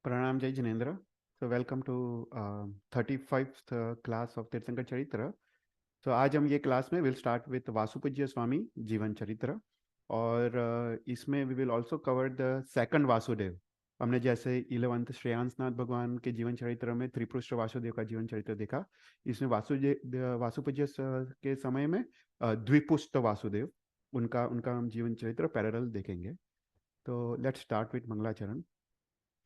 Pranam Jai Jinendra. So welcome to 35th class of तीर्थंकर चरित्र. तो आज हम ये क्लास में will start with Vasupujya Swami जीवन चरित्र और इसमें we will also cover the second Vasudev. हमने जैसे 11th श्रेयांसनाथ भगवान के जीवन चरित्र में त्रिपुष्ट वासुदेव का जीवन चरित्र देखा. इसमें वासुपूज्य के समय में द्विपुष्ट वासुदेव उनका उनका हम जीवन चरित्र पैरेलल देखेंगे. तो लेट्स स्टार्ट विथ मंगलाचरण.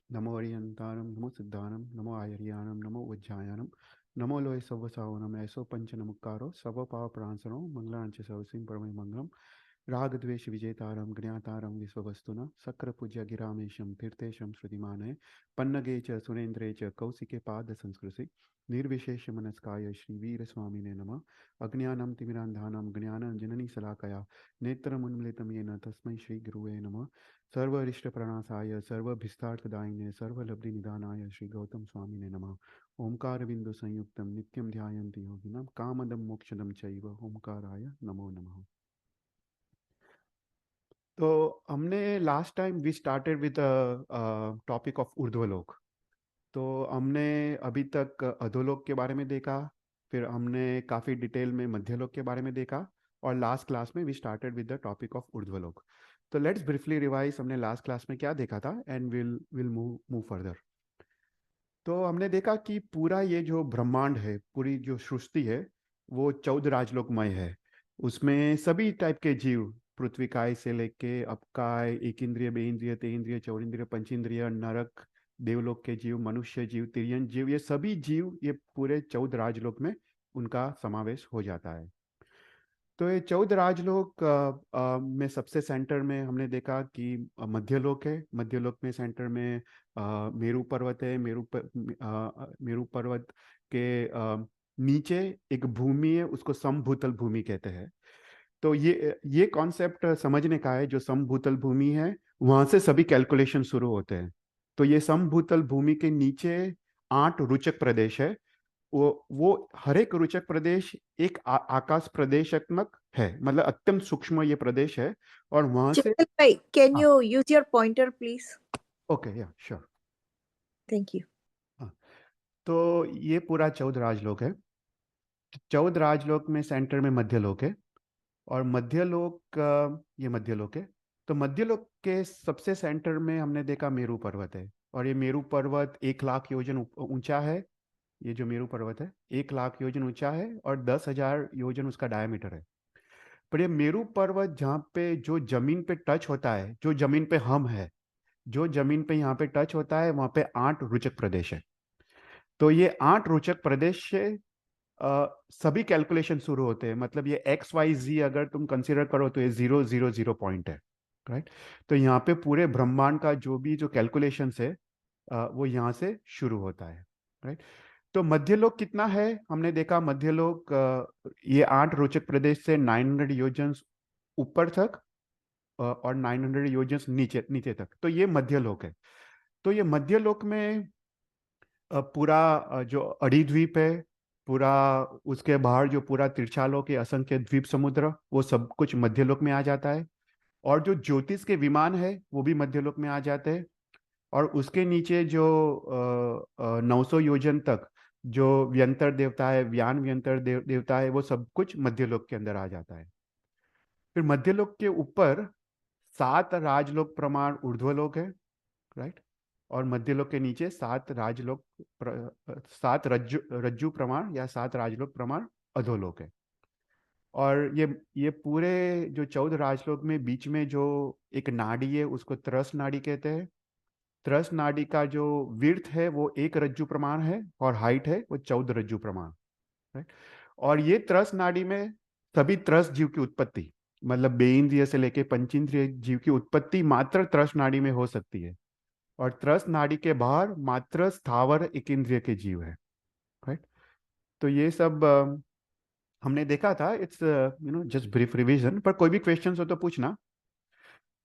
नमो हरियंतारम नमो सिद्धानम नमो आयरियानम नमो उज्जायानम नमो लोय सवसावनम ऐसो पंच नमुकारो सब पाव प्रांसनो मंगलांच सवसिम परमय मंगलम राग द्वेष विजेतारम ज्ञातारम विश्ववस्तुना सक्र पूज्य गिरामेशम तीर्थेशम श्रुतिमानय पन्नगे च सुरेंद्रे च कौशिके पाद संस्कृति निर्विशेष मनस्काय श्री वीर स्वामिने नमः. अज्ञानम तिमिरांधानम ज्ञानं जननी शलाकया नेत्रमुन्मिलितं येन तस्मै श्री गुरुवे नमः. सर्वरिष्टप्रणासाय सर्वभिस्तार्थदायिने सर्वलब्धिनिदानाय श्री गौतम स्वामिने नमः. ओंकार बिंदु संयुक्तम नित्यं ध्यायन्ति योगिनां कामदं मोक्षदं चैव ओंकाराय नमो नमः. तो हमने last time we started with topic of ऊर्ध्वलोक. तो हमने अभी तक अधोलोक के बारे में देखा, फिर हमने काफ़ी डिटेल में मध्यलोक के बारे में देखा और लास्ट क्लास में we started with the topic of ऊर्ध्वलोक. तो लेट्स ब्रीफली रिवाइज हमने लास्ट क्लास में क्या देखा था एंड विल मूव फर्दर. तो हमने देखा कि पूरा ये जो ब्रह्मांड है, पूरी जो सृष्टि है वो 14 राजलोकमय है. उसमें सभी टाइप के जीव, पृथ्वीकाय से लेके अपकाय, एक इंद्रिय, बे इंद्रिय, ते इंद्रिय, चौरिंद्रिय, पंचेंद्रिय, नरक, देवलोक के जीव, मनुष्य जीव, तिर्यन जीव, ये सभी जीव ये पूरे 14 राजलोक में उनका समावेश हो जाता है. तो ये 14 राजलोक में सबसे सेंटर में हमने देखा कि मध्यलोक है. मध्यलोक में सेंटर में मेरू पर्वत है. मेरू पर्वत के नीचे एक भूमि है, उसको समभूतल भूमि कहते हैं. तो ये कॉन्सेप्ट समझने का है. जो समभूतल भूमि है वहां से सभी कैलकुलेशन शुरू होते हैं. तो ये समभूतल भूमि के नीचे 8 रुचक प्रदेश है. वो हर एक रुचक प्रदेश एक आकाश प्रदेशात्मक है, मतलब अत्यंत सूक्ष्म ये प्रदेश है. और वहां से can you use your pointer please? Okay, या श्योर. Thank you. तो ये पूरा 14 राजलोक है. 14 राजलोक में सेंटर में मध्यलोक है और मध्यलोक ये मध्यलोक है. तो मध्यलोक के सबसे सेंटर में हमने देखा मेरू पर्वत है. और ये मेरू पर्वत 1,00,000 योजन ऊंचा है. ये जो मेरू पर्वत है 1,00,000 योजन ऊंचा है और 10,000 योजन उसका डायमीटर है. पर ये मेरू पर्वत जहाँ पे जो जमीन पे टच होता है, जो जमीन पे हम है, जो जमीन पे यहाँ पे टच होता है वहाँ पे 8 रुचक प्रदेश है. तो ये 8 रुचक प्रदेश से सभी कैलकुलेशन शुरू होते हैं. मतलब ये XYZ अगर तुम कंसीडर करो तो ये 0 0 0 पॉइंट है, राइट. तो यहाँ पे पूरे ब्रह्मांड का जो भी जो कैलकुलेशन है वो यहाँ से शुरू होता है, राइट. तो मध्यलोक कितना है हमने देखा. मध्यलोक ये 8 रोचक प्रदेश से 900 योजन ऊपर तक और 900 योजन नीचे नीचे तक. तो ये मध्यलोक है. तो ये मध्यलोक में पूरा जो अड़ीद्वीप है, पूरा उसके बाहर जो पूरा तिरछालोक है, असंख्य द्वीप समुद्र, वो सब कुछ मध्यलोक में आ जाता है. और जो ज्योतिष के विमान है वो भी मध्यलोक में आ जाते हैं. और उसके नीचे जो 900 योजन तक जो व्यंतर देवता है, व्यान व्यंतर देवता है, वो सब कुछ मध्यलोक के अंदर आ जाता है. फिर मध्यलोक के ऊपर 7 राजलोक प्रमाण ऊर्ध्वलोक है, राइट. और मध्यलोक के नीचे 7 रज्जु प्रमाण या 7 राजलोक प्रमाण अधोलोक है. और ये पूरे जो 14 राजलोक में बीच में जो एक नाड़ी है उसको त्रस नाड़ी कहते हैं. त्रस नाड़ी का जो विड्थ है वो 1 रज्जु प्रमाण है और हाइट है वो 14 रज्जु प्रमाण, राइट. और ये त्रस नाड़ी में सभी त्रस जीव की उत्पत्ति, मतलब बेइंद्रिय से लेके पंचेंद्रिय जीव की उत्पत्ति मात्र त्रस नाड़ी में हो सकती है. और त्रस नाड़ी के बाहर मात्र स्थावर एक इंद्रिय के जीव है, राइट. तो ये सब हमने देखा था. It's just brief revision. पर कोई भी क्वेश्चन हो तो पूछना.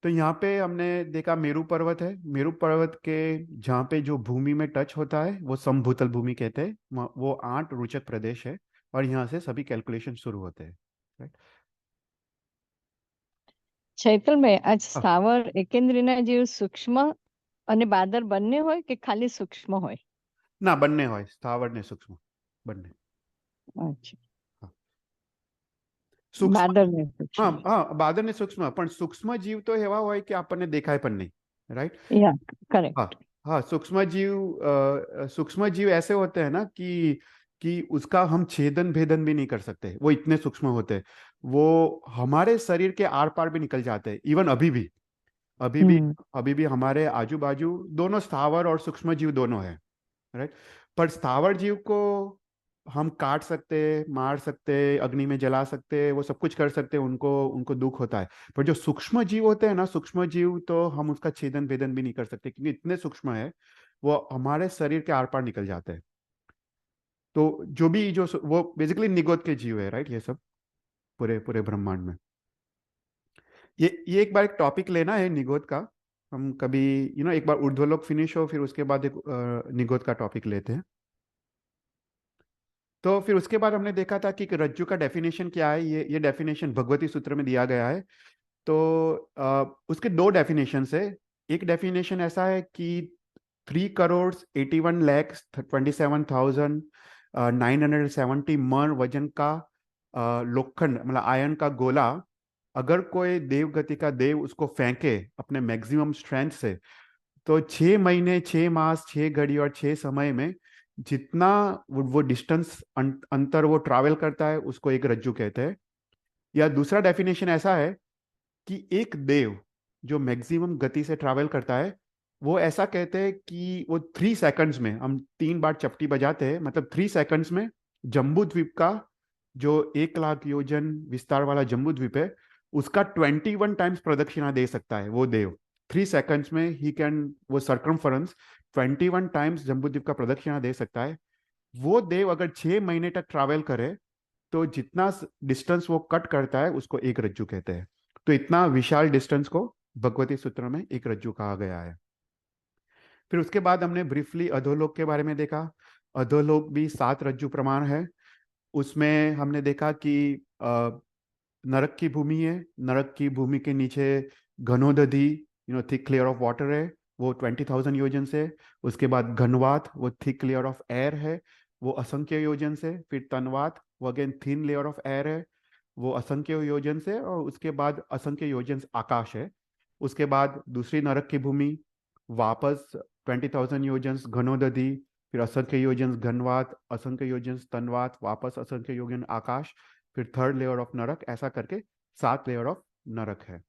तो यहाँ पे हमने देखा मेरू पर्वत है. मेरू पर्वत के जहाँ पे जो भूमि में टच होता है वो समभूतल भूमि कहते हैं. वो 8 रोचक प्रदेश है और यहाँ से सभी कैलकुलेशन शुरू होते हैं, राइट. ચૈતલભાઈ આજ સ્થાવર એકેન્દ્રીના જીવ સૂક્ષ્મ અને બાદર બંને હોય કે ખાલી સૂક્ષ્મ હોય? ના, બંને હોય, સ્થાવર ને સૂક્ષ્મ બંને. અચ્છા, હા. સૂક્ષ્મ, બાદર ને હા સૂક્ષ્મ. હા, બાદર ને સૂક્ષ્મ, પણ સૂક્ષ્મ જીવ તો એવા હોય કે આપણને દેખાય પણ नहीं, राइट? या हाँ करेक्ट. हाँ, सूक्ष्म जीव ऐसे होते हैं ना कि उसका हम छेदन भेदन भी नहीं कर सकते, वो इतने सूक्ष्म होते हैं, वो हमारे शरीर के आर पार भी निकल जाते हैं। इवन अभी भी अभी भी हमारे आजू बाजू दोनों स्थावर और सूक्ष्म जीव दोनों है, राइट? पर स्थावर जीव को हम काट सकते, मार सकते, अग्नि में जला सकते, वो सब कुछ कर सकते, उनको उनको दुख होता है। पर जो सूक्ष्म जीव होते हैं ना, सूक्ष्म जीव तो हम उसका छेदन भेदन भी नहीं कर सकते, क्योंकि इतने सूक्ष्म है, वो हमारे शरीर के आर पार निकल जाते हैं। तो जो भी जो वो बेसिकली निगोद के जीव है, राइट? ये सब पूरे पूरे ब्रह्मांड में ये एक बार एक टॉपिक लेना है निगोद का। हम कभी एक बार ऊर्ध्वलोक फिनिश हो, फिर उसके बाद एक निगोद का टॉपिक लेते हैं। तो फिर उसके बाद हमने देखा था कि रज्जु का डेफिनेशन क्या है। ये डेफिनेशन भगवती सूत्र में दिया गया है। तो उसके दो डेफिनेशन है। एक डेफिनेशन ऐसा है कि 3,81,27,970 मन वजन का लोखंड, मतलब आयन का गोला, अगर कोई देव गति का देव उसको फेंके अपने मैक्सिमम स्ट्रेंथ से, तो 6 महीने, 6 मास, 6 घड़ी और 6 समय में जितना वो डिस्टेंस अंतर वो ट्रैवल करता है, उसको एक रज्जु कहते हैं। या दूसरा डेफिनेशन ऐसा है कि एक देव जो मैक्सिमम गति से ट्रैवल करता है, वो ऐसा कहते हैं कि वो 3 सेकंड्स में, हम 3 बार चपटी बजाते हैं, मतलब 3 सेकंड्स में जम्बू द्वीप का, जो 1 लाख योजन विस्तार वाला जम्बू द्वीप है, उसका 21 टाइम्स प्रदक्षिणा दे सकता है वो देव। 3 सेकंड्स में ही कैन, वो सर्कमफरेंस 21 टाइम्स जम्बू द्वीप का प्रदक्षिणा दे सकता है। वो देव अगर 6 महीने तक ट्रैवल करे, तो जितना डिस्टेंस वो कट करता है, उसको एक रज्जु कहते हैं। तो इतना विशाल डिस्टेंस को भगवती सूत्र में एक रज्जु कहा गया है। फिर उसके बाद हमने ब्रीफली अधोलोक के बारे में देखा। अधोलोक भी 7 रज्जु प्रमाण है। उसमें हमने देखा कि नरक की भूमि है, नरक की भूमि के नीचे घनोदधि, थिक लेयर ऑफ वाटर है, वो 20,000 योजन से। उसके बाद घनवात, वो थिक लेयर ऑफ एयर है, वो असंख्य योजन से। फिर तनवात, वो again thin layer of air है, वो असंख्य योजन से। और उसके बाद असंख्य योजन आकाश है। उसके बाद दूसरी नरक की भूमि, वापस 20,000 योजन घनोदधि, फिर असंख्य योजन घनवात, असंख्य योजन तनवात, वापस असंख्य योजन आकाश, फिर थर्ड लेयर ऑफ नरक, ऐसा करके 7 लेयर ऑफ नरक है।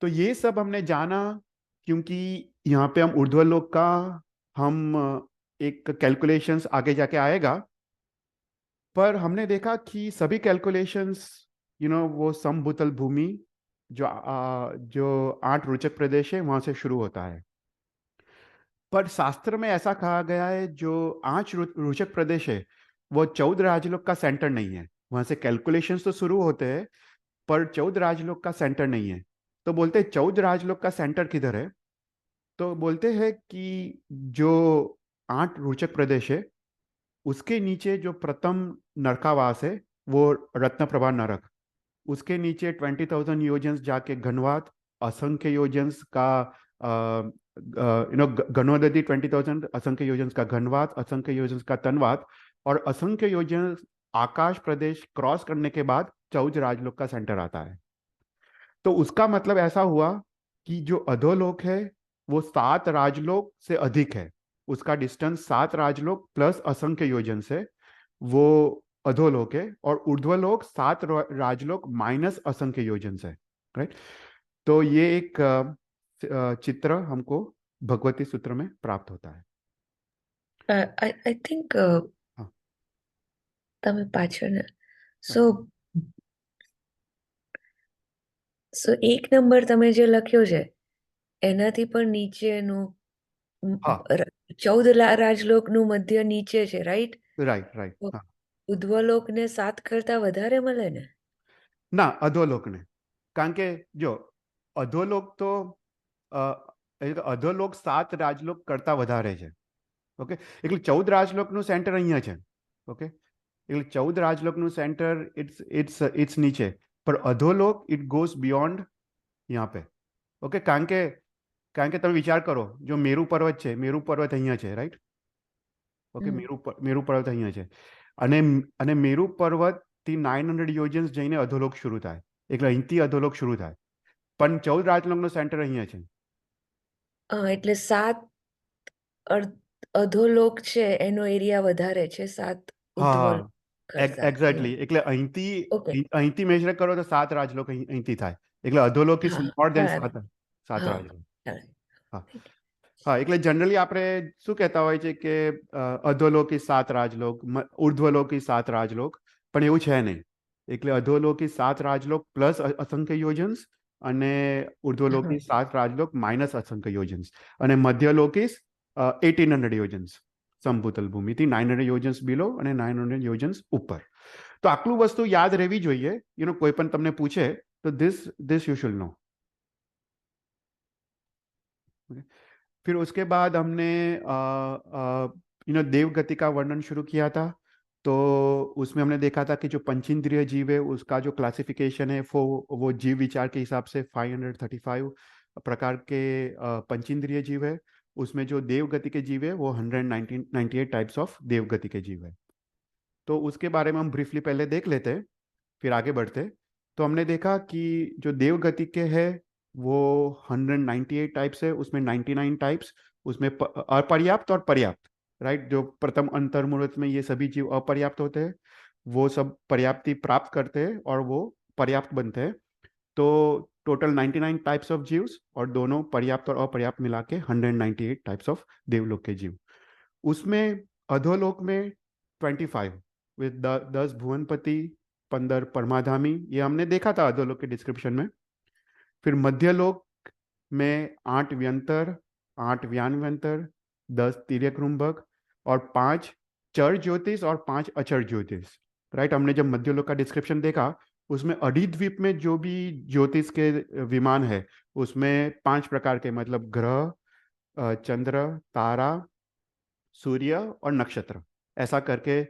तो ये सब हमने जाना, क्योंकि यहाँ पे हम ऊर्ध्वलोक का हम एक कैलकुलेशंस आगे जाके आएगा, पर हमने देखा कि सभी कैलकुलेशंस वो समभूतल भूमि, जो 8 रोचक प्रदेश है, वहां से शुरू होता है। पर शास्त्र में ऐसा कहा गया है, जो 8 रोचक प्रदेश है, वो 14 राजलोक का सेंटर नहीं है। वहां से कैलकुलेशंस तो शुरू होते हैं, पर 14 राजलोक का सेंटर नहीं है। तो बोलते हैं 14 राजलोक का सेंटर किधर है? तो बोलते हैं कि जो 8 रोचक प्रदेश है, उसके नीचे जो प्रथम नरकावास है, वो रत्नप्रभा नरक। उसके नीचे 20,000 योजन जाके घनवात, असंख्य योजन का घनोदधि 20,000, असंख्य योजन का घनवात, असंख्य योजन का तनवात, और असंख्य योजन आकाश प्रदेश क्रॉस करने के बाद 14 राजलोक का सेंटर आता है। तो उसका मतलब ऐसा हुआ कि जो अधोलोक है, वो 7 राजलोक से अधिक है। उसका डिस्टेंस 7 राजलोक प्लस असंख्य योजन से, वो अधोलोक है। और ऊर्ध्वलोक 7 राजलोक माइनस असंख्य योजन से, राइट? तो ये एक चित्र हमको भगवती सूत्र में प्राप्त होता है। I think हाँ, તમે પાછળ हाँ, સો એક નંબર તમે જે લખ્યો છે એનાથી પણ નીચેનું हाँ, 14 રાજલોકનું મધ્ય નીચે છે, રાઈટ? राइट राइट, તો हाँ। ઉધ્વલોકને 7 કરતા વધારે મળે ને? ના, અધોલોક ને, કારણ કે જો અધોલોક તો અધોલોક 7 રાજલોક કરતા વધારે છે, ઓકે? એટલે 14 રાજલોકનું સેન્ટર અહીંયા છે, ઓકે? એટલે 14 રાજલોકનું સેન્ટર ઇટ્સ નીચે, પર અધોલોક ઇટ ગોઝ બિયોન્ડ यहाँ पे, ओके? કારણ કે કારણ કે તમે વિચાર કરો, જો મેરુ પર્વત છે, મેરુ પર્વત અહીંયા છે, રાઈટ? ઓકે, હમ. મેરુ પર્વત અહીંયા છે, અને અને મેરુ પર્વતથી 900 યોજન્સ જઈને અધોલોક શરૂ થાય, એટલે અહીંથી અધોલોક શરૂ થાય, પણ 14 રાજલોકનો સેન્ટર અહીંયા છે. એટલે 7 અધોલોક છે એનો એરિયા વધારે છે 7 હા ઉધ્વલ હા, કરતા. એક્ઝેક્ટલી. એટલે અહીંથી ઓકે. અહીંથી મેજર કરો તો 7 રાજલોક અહીંથી થાય, એટલે અધોલોક ઇઝ હા, મોર દેન બરાબર. 7 હા, રાજલોક. ચાલે. હા Thank you. હા, એટલે જનરલી આપણે શું કહેતા હોય છે કે અધોલોક ઇઝ 7 રાજલોક, ઉર્ધ્વલોક ઇઝ 7 રાજલોક, પણ એવું છે નહીં. એટલે અધોલોક ઇઝ 7 રાજલોક પ્લસ અસંખ્ય યોજન્સ, અને ઉર્ધ્વલોક હા. ઇઝ 7 રાજલોક માઇનસ અસંખ્ય યોજન્સ, અને મધ્યલોક ઇઝ 1800 યોજન્સ, સમભૂતલ ભૂમિથી 900 યોજન્સ બિલો અને 900 યોજન્સ ઉપર. તો આટલું વસ્તુ યાદ રહેવી જોઈએ. કોઈ પણ તમને પૂછે તો दिस यू शुड नो. फिर उसके बाद हमने देव गति का वर्णन शुरू किया था. तो उसमें हमने देखा था कि जो पंचेंद्रिय जीव है उसका जो क्लासिफिकेशन है वो जीव विचार के हिसाब से 535 प्रकार के पंचेंद्रिय जीव है. उसमें जो देव गति के जीव है वो 198 टाइप्स ऑफ देव गति के जीव है. तो उसके बारे में हम ब्रीफली पहले देख लेते हैं, फिर आगे बढ़ते. तो हमने देखा कि जो देव गति के है वो 198 टाइप्स है, उसमें 99 टाइप्स उसमें अपर्याप्त और पर्याप्त, राइट? जो प्रथम अंतर मुहूर्त में ये सभी जीव अपर्याप्त होते हैं, वो सब पर्याप्ति प्राप्त करते हैं और वो पर्याप्त बनते हैं. तो टोटल 99 टाइप्स ऑफ जीव्स, और दोनों पर्याप्त और अपर्याप्त मिला के 198 टाइप्स ऑफ देवलोक के जीव. उसमें अधोलोक में 25 विद 10 भुवनपति, 15 परमाधामी, ये हमने देखा था अधोलोक के डिस्क्रिप्शन में. फिर मध्यलोक में 8 व्यंतर, 8 व्यानव्यंतर, 10 तिर्यक और 5 चर ज्योतिष और 5 अचर ज्योतिष, राइट? हमने जब मध्यलोक का डिस्क्रिप्शन देखा उसमें अडिद्वीप में जो भी ज्योतिष के विमान है उसमें 5 प्रकार के, मतलब ग्रह, चंद्र, तारा, सूर्य और नक्षत्र, ऐसा करके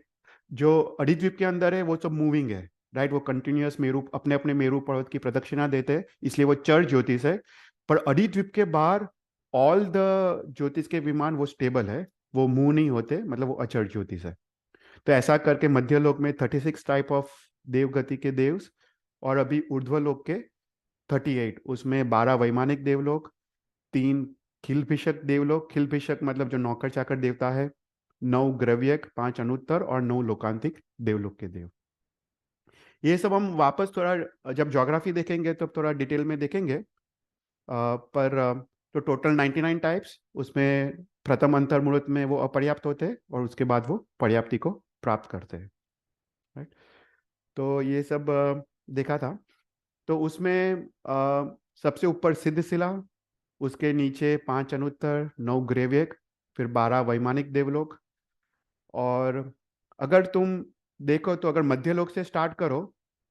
जो अडिद्वीप के अंदर है वो सब मूविंग है, राइट? वो कंटिन्यूअस मेरू अपने अपने मेरू पर्वत की प्रदक्षिणा देते हैं, इसलिए वो चर ज्योतिष है. पर अडिद्वीप के बाहर ऑल द ज्योतिष के विमान वो स्टेबल है, वो मूव नहीं होते, मतलब वो अचर ज्योतिष है. तो ऐसा करके मध्यलोक में 36 टाइप ऑफ देवगति के देव्स, और अभी ऊर्ध्वलोक के 38, उसमें 12 वैमानिक देवलोक, 3 खिलभिषक देवलोक, खिलभिषक मतलब जो नौकर चाकर देवता है, 9 ग्रव्यक, 5 अनुत्तर और 9 लोकांतिक देवलोक के देव. ये सब हम वापस थोड़ा जब ज्योग्राफी देखेंगे तब थोड़ा डिटेल में देखेंगे. पर तो टोटल 99 टाइप्स, उसमें प्रथम अंतर मुहूर्त में वो अपर्याप्त होते हैं और उसके बाद वो पर्याप्ति को प्राप्त करते हैं, राइट? तो ये सब देखा था. तो उसमें सबसे ऊपर सिद्धशिला, उसके नीचे 5 अनुत्तर, 9 ग्रेव्यक, फिर 12 वैमानिक देवलोक. और अगर तुम देखो तो अगर मध्यलोक से स्टार्ट करो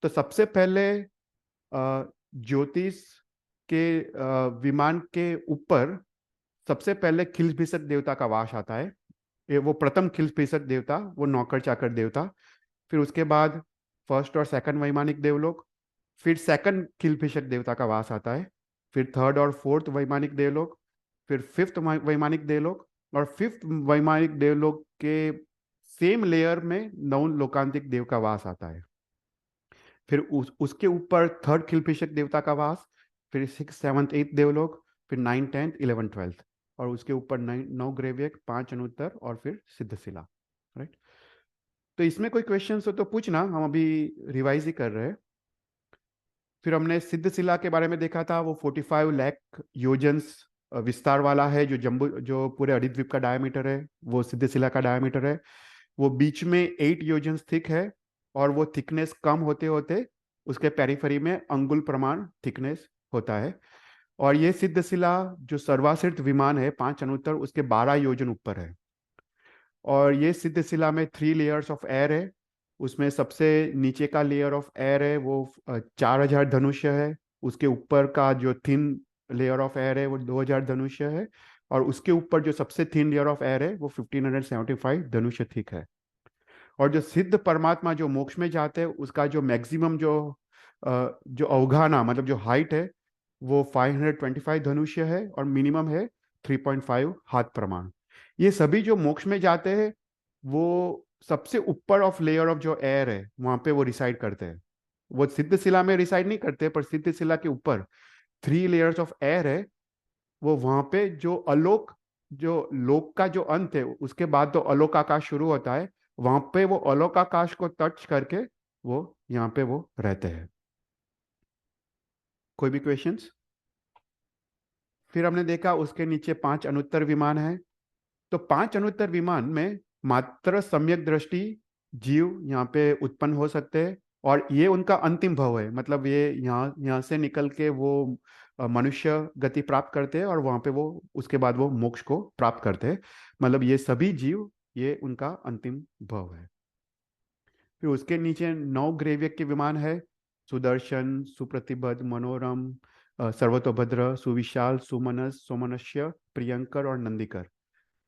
तो सबसे पहले ज्योतिष के विमान के ऊपर सबसे पहले खिलभिषक देवता का वास आता है. ये वो प्रथम खिलभिषक देवता, वो नौकर चाकर देवता. फिर उसके बाद फर्स्ट और सेकंड वैमानिक देवलोक, फिर सेकंड खिलभिषक देवता का वास आता है, फिर थर्ड और फोर्थ वैमानिक देवलोक, फिर फिफ्थ वैमानिक देवलोक, और फिफ्थ वैमानिक देवलोक के सेम लेयर में 9 लोकांतिक देव का वास आता है. फिर उसके ऊपर थर्ड खिलभिषक देवता का वास, फिर 6th 7th 8th देवलोक, फिर 9th 10th 11th 12th, और उसके ऊपर 9 ग्रेव्यक, 5 अनुत्तर और फिर सिद्धशिला, राइट? तो इसमें कोई क्वेश्चन हो तो पूछना, हम अभी रिवाइज ही कर रहे हैं. फिर हमने सिद्धशिला के बारे में देखा था, वो 45 लाख योजन्स विस्तार वाला है, जो पूरे अडिद्वीप का डायमीटर है वो सिद्धशिला का डायमीटर है. वो बीच में 8 योजन्स थिक है, और वो थिकनेस कम होते होते उसके पेरिफेरी में अंगुल प्रमाण थिकनेस होता है. और ये सिद्धशिला जो सर्वाश्रित विमान है 5 अनुत्तर, उसके 12 योजन ऊपर है. और ये सिद्धशिला में 3 लेयर्स ऑफ एयर है. उसमें सबसे नीचे का लेयर ऑफ एयर है वो 4000 धनुष्य है. उसके ऊपर का जो थिन लेयर ऑफ एयर है वो 2000 धनुष्य है. और उसके ऊपर जो सबसे थिन लेयर ऑफ एयर है वो 1575 धनुष्य थिक है. और जो सिद्ध परमात्मा जो मोक्ष में जाते हैं उसका जो मैक्सिमम जो अवगाहना, मतलब जो हाइट है वो 525 धनुष्य है और मिनिमम है 3.5 हाथ प्रमाण। ये सभी जो मोक्ष में जाते हैं वो सबसे ऊपर ऑफ लेयर ऑफ जो एयर है वहां पे वो रिसाइड करते हैं। वो सिद्ध शिला में रिसाइड नहीं करते, पर सिद्ध शिला के ऊपर 3 लेयर्स ऑफ एयर है। वो वहां पे जो अलोक, जो लोक का जो अंत है उसके बाद तो अलोक आकाश शुरू होता है, वहां पे वो अलोक आकाश को टच करके वो यहाँ पे वो रहते हैं। कोई भी क्वेश्चंस? फिर हमने देखा उसके नीचे 5 अनुत्तर विमान है। तो 5 अनुत्तर विमान में मात्र सम्यक दृष्टि जीव यहाँ पे उत्पन्न हो सकते हैं, और ये उनका अंतिम भव है। मतलब ये यहाँ यहाँ से निकल के वो मनुष्य गति प्राप्त करते हैं और वहाँ पे वो उसके बाद वो मोक्ष को प्राप्त करते हैं। मतलब ये सभी जीव, ये उनका अंतिम भव है। फिर उसके नीचे 9 ग्रेवियक के विमान है। सुदर्शन, सुप्रतिबद्ध, मनोरम, सर्वतोभद्र, सुविशाल, सुमनस, सोमनस्य, प्रियंकर और नंदिकर।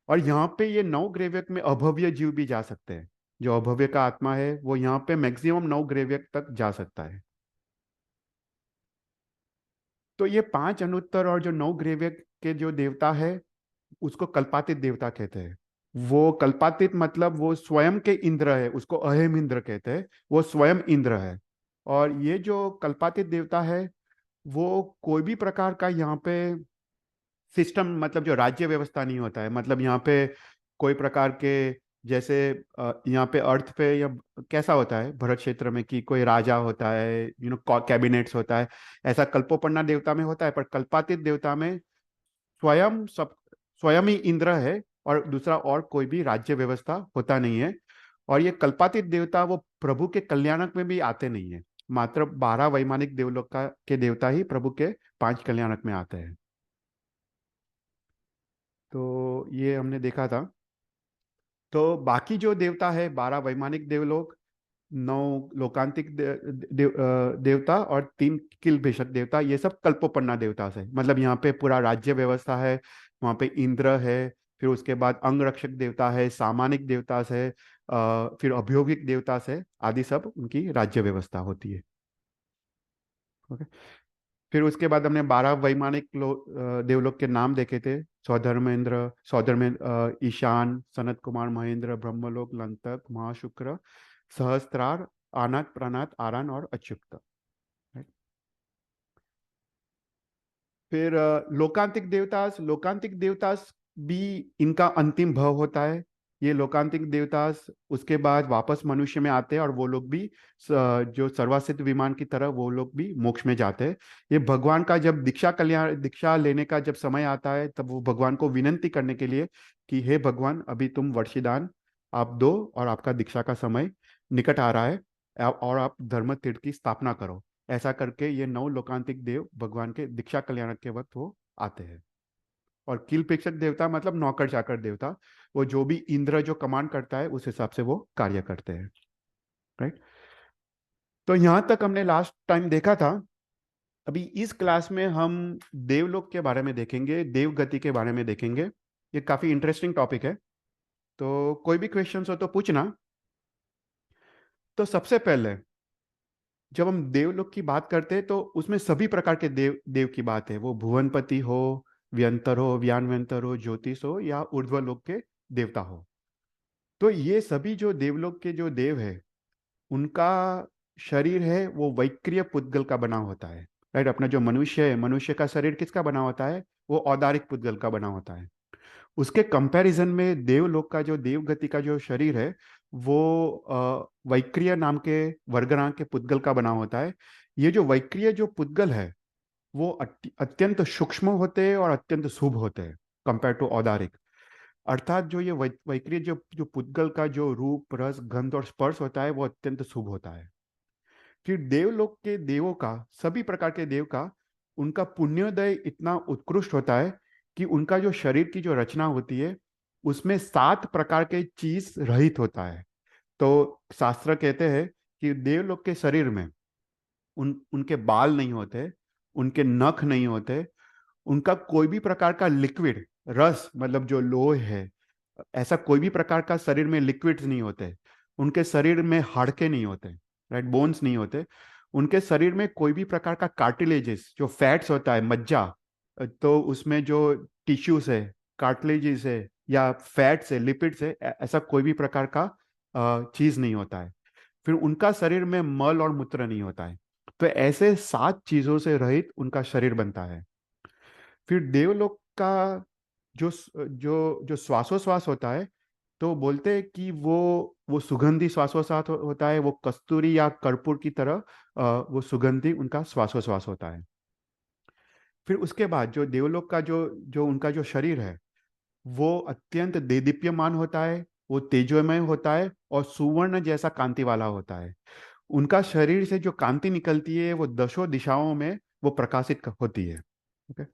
और यहाँ पे ये 9 ग्रेवियक में अभव्य जीव भी जा सकते हैं। जो अभव्य का आत्मा है वो यहाँ पे मैक्सिमम 9 ग्रेवियक तक जा सकता है। तो ये 5 अनुत्तर और जो 9 ग्रेवियक के जो देवता है उसको कल्पातीत देवता कहते हैं। वो कल्पातीत मतलब वो स्वयं के इंद्र है, उसको अहेम इंद्र कहते हैं। वो स्वयं इंद्र है। और ये जो कल्पातीत देवता है वो कोई भी प्रकार का यहाँ पे सिस्टम, मतलब जो राज्य व्यवस्था नहीं होता है। मतलब यहाँ पे कोई प्रकार के, जैसे यहाँ पे अर्थ पे या कैसा होता है भरत क्षेत्र में कि कोई राजा होता है, कैबिनेट्स होता है, ऐसा कल्पोपन्ना देवता में होता है। पर कल्पातीत देवता में स्वयं सब, स्वयं ही इंद्र है, और दूसरा और कोई भी राज्य व्यवस्था होता नहीं है। और ये कल्पातीत देवता वो प्रभु के कल्याणक में भी आते नहीं है। मात्र 12 वैमानिक देवलोक का के देवता ही प्रभु के 5 कल्याणक में आते हैं। तो ये हमने देखा था। तो बाकी जो देवता है 12 वैमानिक देवलोक, 9 लोकांतिक देवता और 3 किल भेषक देवता, ये सब कल्पोपन्ना देवता से। मतलब यहाँ पे पूरा राज्य व्यवस्था है, वहाँ पे इंद्र है, फिर उसके बाद अंगरक्षक देवता है, सामानिक देवता से, फिर अभियोगिक देवता से, आदि सब उनकी राज्य व्यवस्था होती है। ओके। फिर उसके बाद हमने 12 वैमानिक देवलोक के नाम देखे थे। सौधर्मेंद्र, ईशान, सनत कुमार महेंद्र, ब्रह्मलोक, लंतक, महाशुक्र, सहस्त्रार, आनात, प्राणात, आरान और अच्युत। फिर लोकांतिक देवतास भी इनका अंतिम भव होता है। ये लोकांतिक देवतास उसके बाद वापस मनुष्य में आते हैं, और वो लोग भी जो सर्वासित विमान की तरह वो लोग भी मोक्ष में जाते हैं। ये भगवान का जब दीक्षा लेने का जब समय आता है तब वो भगवान को विनंती करने के लिए कि हे भगवान, अभी तुम वर्षिदान आप दो और आपका दीक्षा का समय निकट आ रहा है, और आप धर्म तीर्थ की स्थापना करो। ऐसा करके ये 9 लोकांतिक देव भगवान के दीक्षा कल्याण के वक्त वो आते हैं। और किल प्रेक्षक देवता मतलब नौकर चाकर देवता, वो जो भी इंद्र जो कमांड करता है उस हिसाब से वो कार्य करते हैं। राइट। तो यहां तक हमने लास्ट टाइम देखा था। अभी इस क्लास में हम देवलोक के बारे में देखेंगे, देव गति के बारे में देखेंगे। ये काफी इंटरेस्टिंग टॉपिक है। तो कोई भी क्वेश्चन हो तो पूछना। तो सबसे पहले जब हम देवलोक की बात करते हैं तो उसमें सभी प्रकार के देव देव की बात है। वो भुवनपति हो, व्यंतर हो, व्यानव्यंतर हो, ज्योतिष हो, या ऊर्ध्वलोक के देवता हो। तो ये सभी जो देवलोक के जो देव है उनका शरीर है वो वैक्रिय पुद्गल का बना होता है। राइट। अपना जो मनुष्य है, मनुष्य का शरीर किसका बना होता है? वो औदारिक पुद्गल का बना होता है। उसके कंपैरिजन में देवलोक का जो देवगति का जो शरीर है वो वैक्रिय नाम के वर्गरांक के पुद्गल का बना होता है। ये जो वैक्रिय जो पुद्गल है वो अत्यंत सूक्ष्म होते हैं और अत्यंत शुभ होते हैं कंपेयर टू औदारिक। अर्थात जो ये वैक्रिय जो जो पुद्गल का जो रूप, रस, गंध और स्पर्श होता है वो अत्यंत शुभ होता है। फिर देवलोक के देवों का, सभी प्रकार के देव का, उनका पुण्योदय इतना उत्कृष्ट होता है कि उनका जो शरीर की जो रचना होती है उसमें 7 प्रकार के चीज रहित होता है। तो शास्त्र कहते हैं कि देवलोक के शरीर में उनके बाल नहीं होते, उनके नख नहीं होते, उनका कोई भी प्रकार का लिक्विड रस, मतलब जो लोह है, ऐसा कोई भी प्रकार का शरीर में लिक्विड्स नहीं होते। उनके शरीर में हाड़के नहीं होते, राइट, बोन्स नहीं होते। उनके शरीर में कोई भी प्रकार का कार्टिलेजेस, जो फैट्स होता है, मज्जा, तो उसमें जो टिश्यूज है, कार्टिलेजेस है या फैट्स है, लिपिड्स है, ऐसा कोई भी प्रकार का चीज नहीं होता है। फिर उनका शरीर में मल और मूत्र नहीं होता है। तो ऐसे 7 चीजों से रहित उनका शरीर बनता है। फिर देवलोक का जो जो जो श्वासोश्वास होता है, तो बोलते हैं कि वो सुगंधी श्वासोश्वास होता है, वो कस्तूरी या कर्पूर की तरह वो सुगंधी उनका श्वासोश्वास होता है। फिर उसके बाद जो देवलोक का जो जो उनका जो शरीर है, वो अत्यंत देदीप्यमान होता है, वो तेजोमय होता है और सुवर्ण जैसा कांति वाला होता है। उनका शरीर से जो कांति निकलती है वो दशों दिशाओं में वो प्रकाशित होती है। ओके।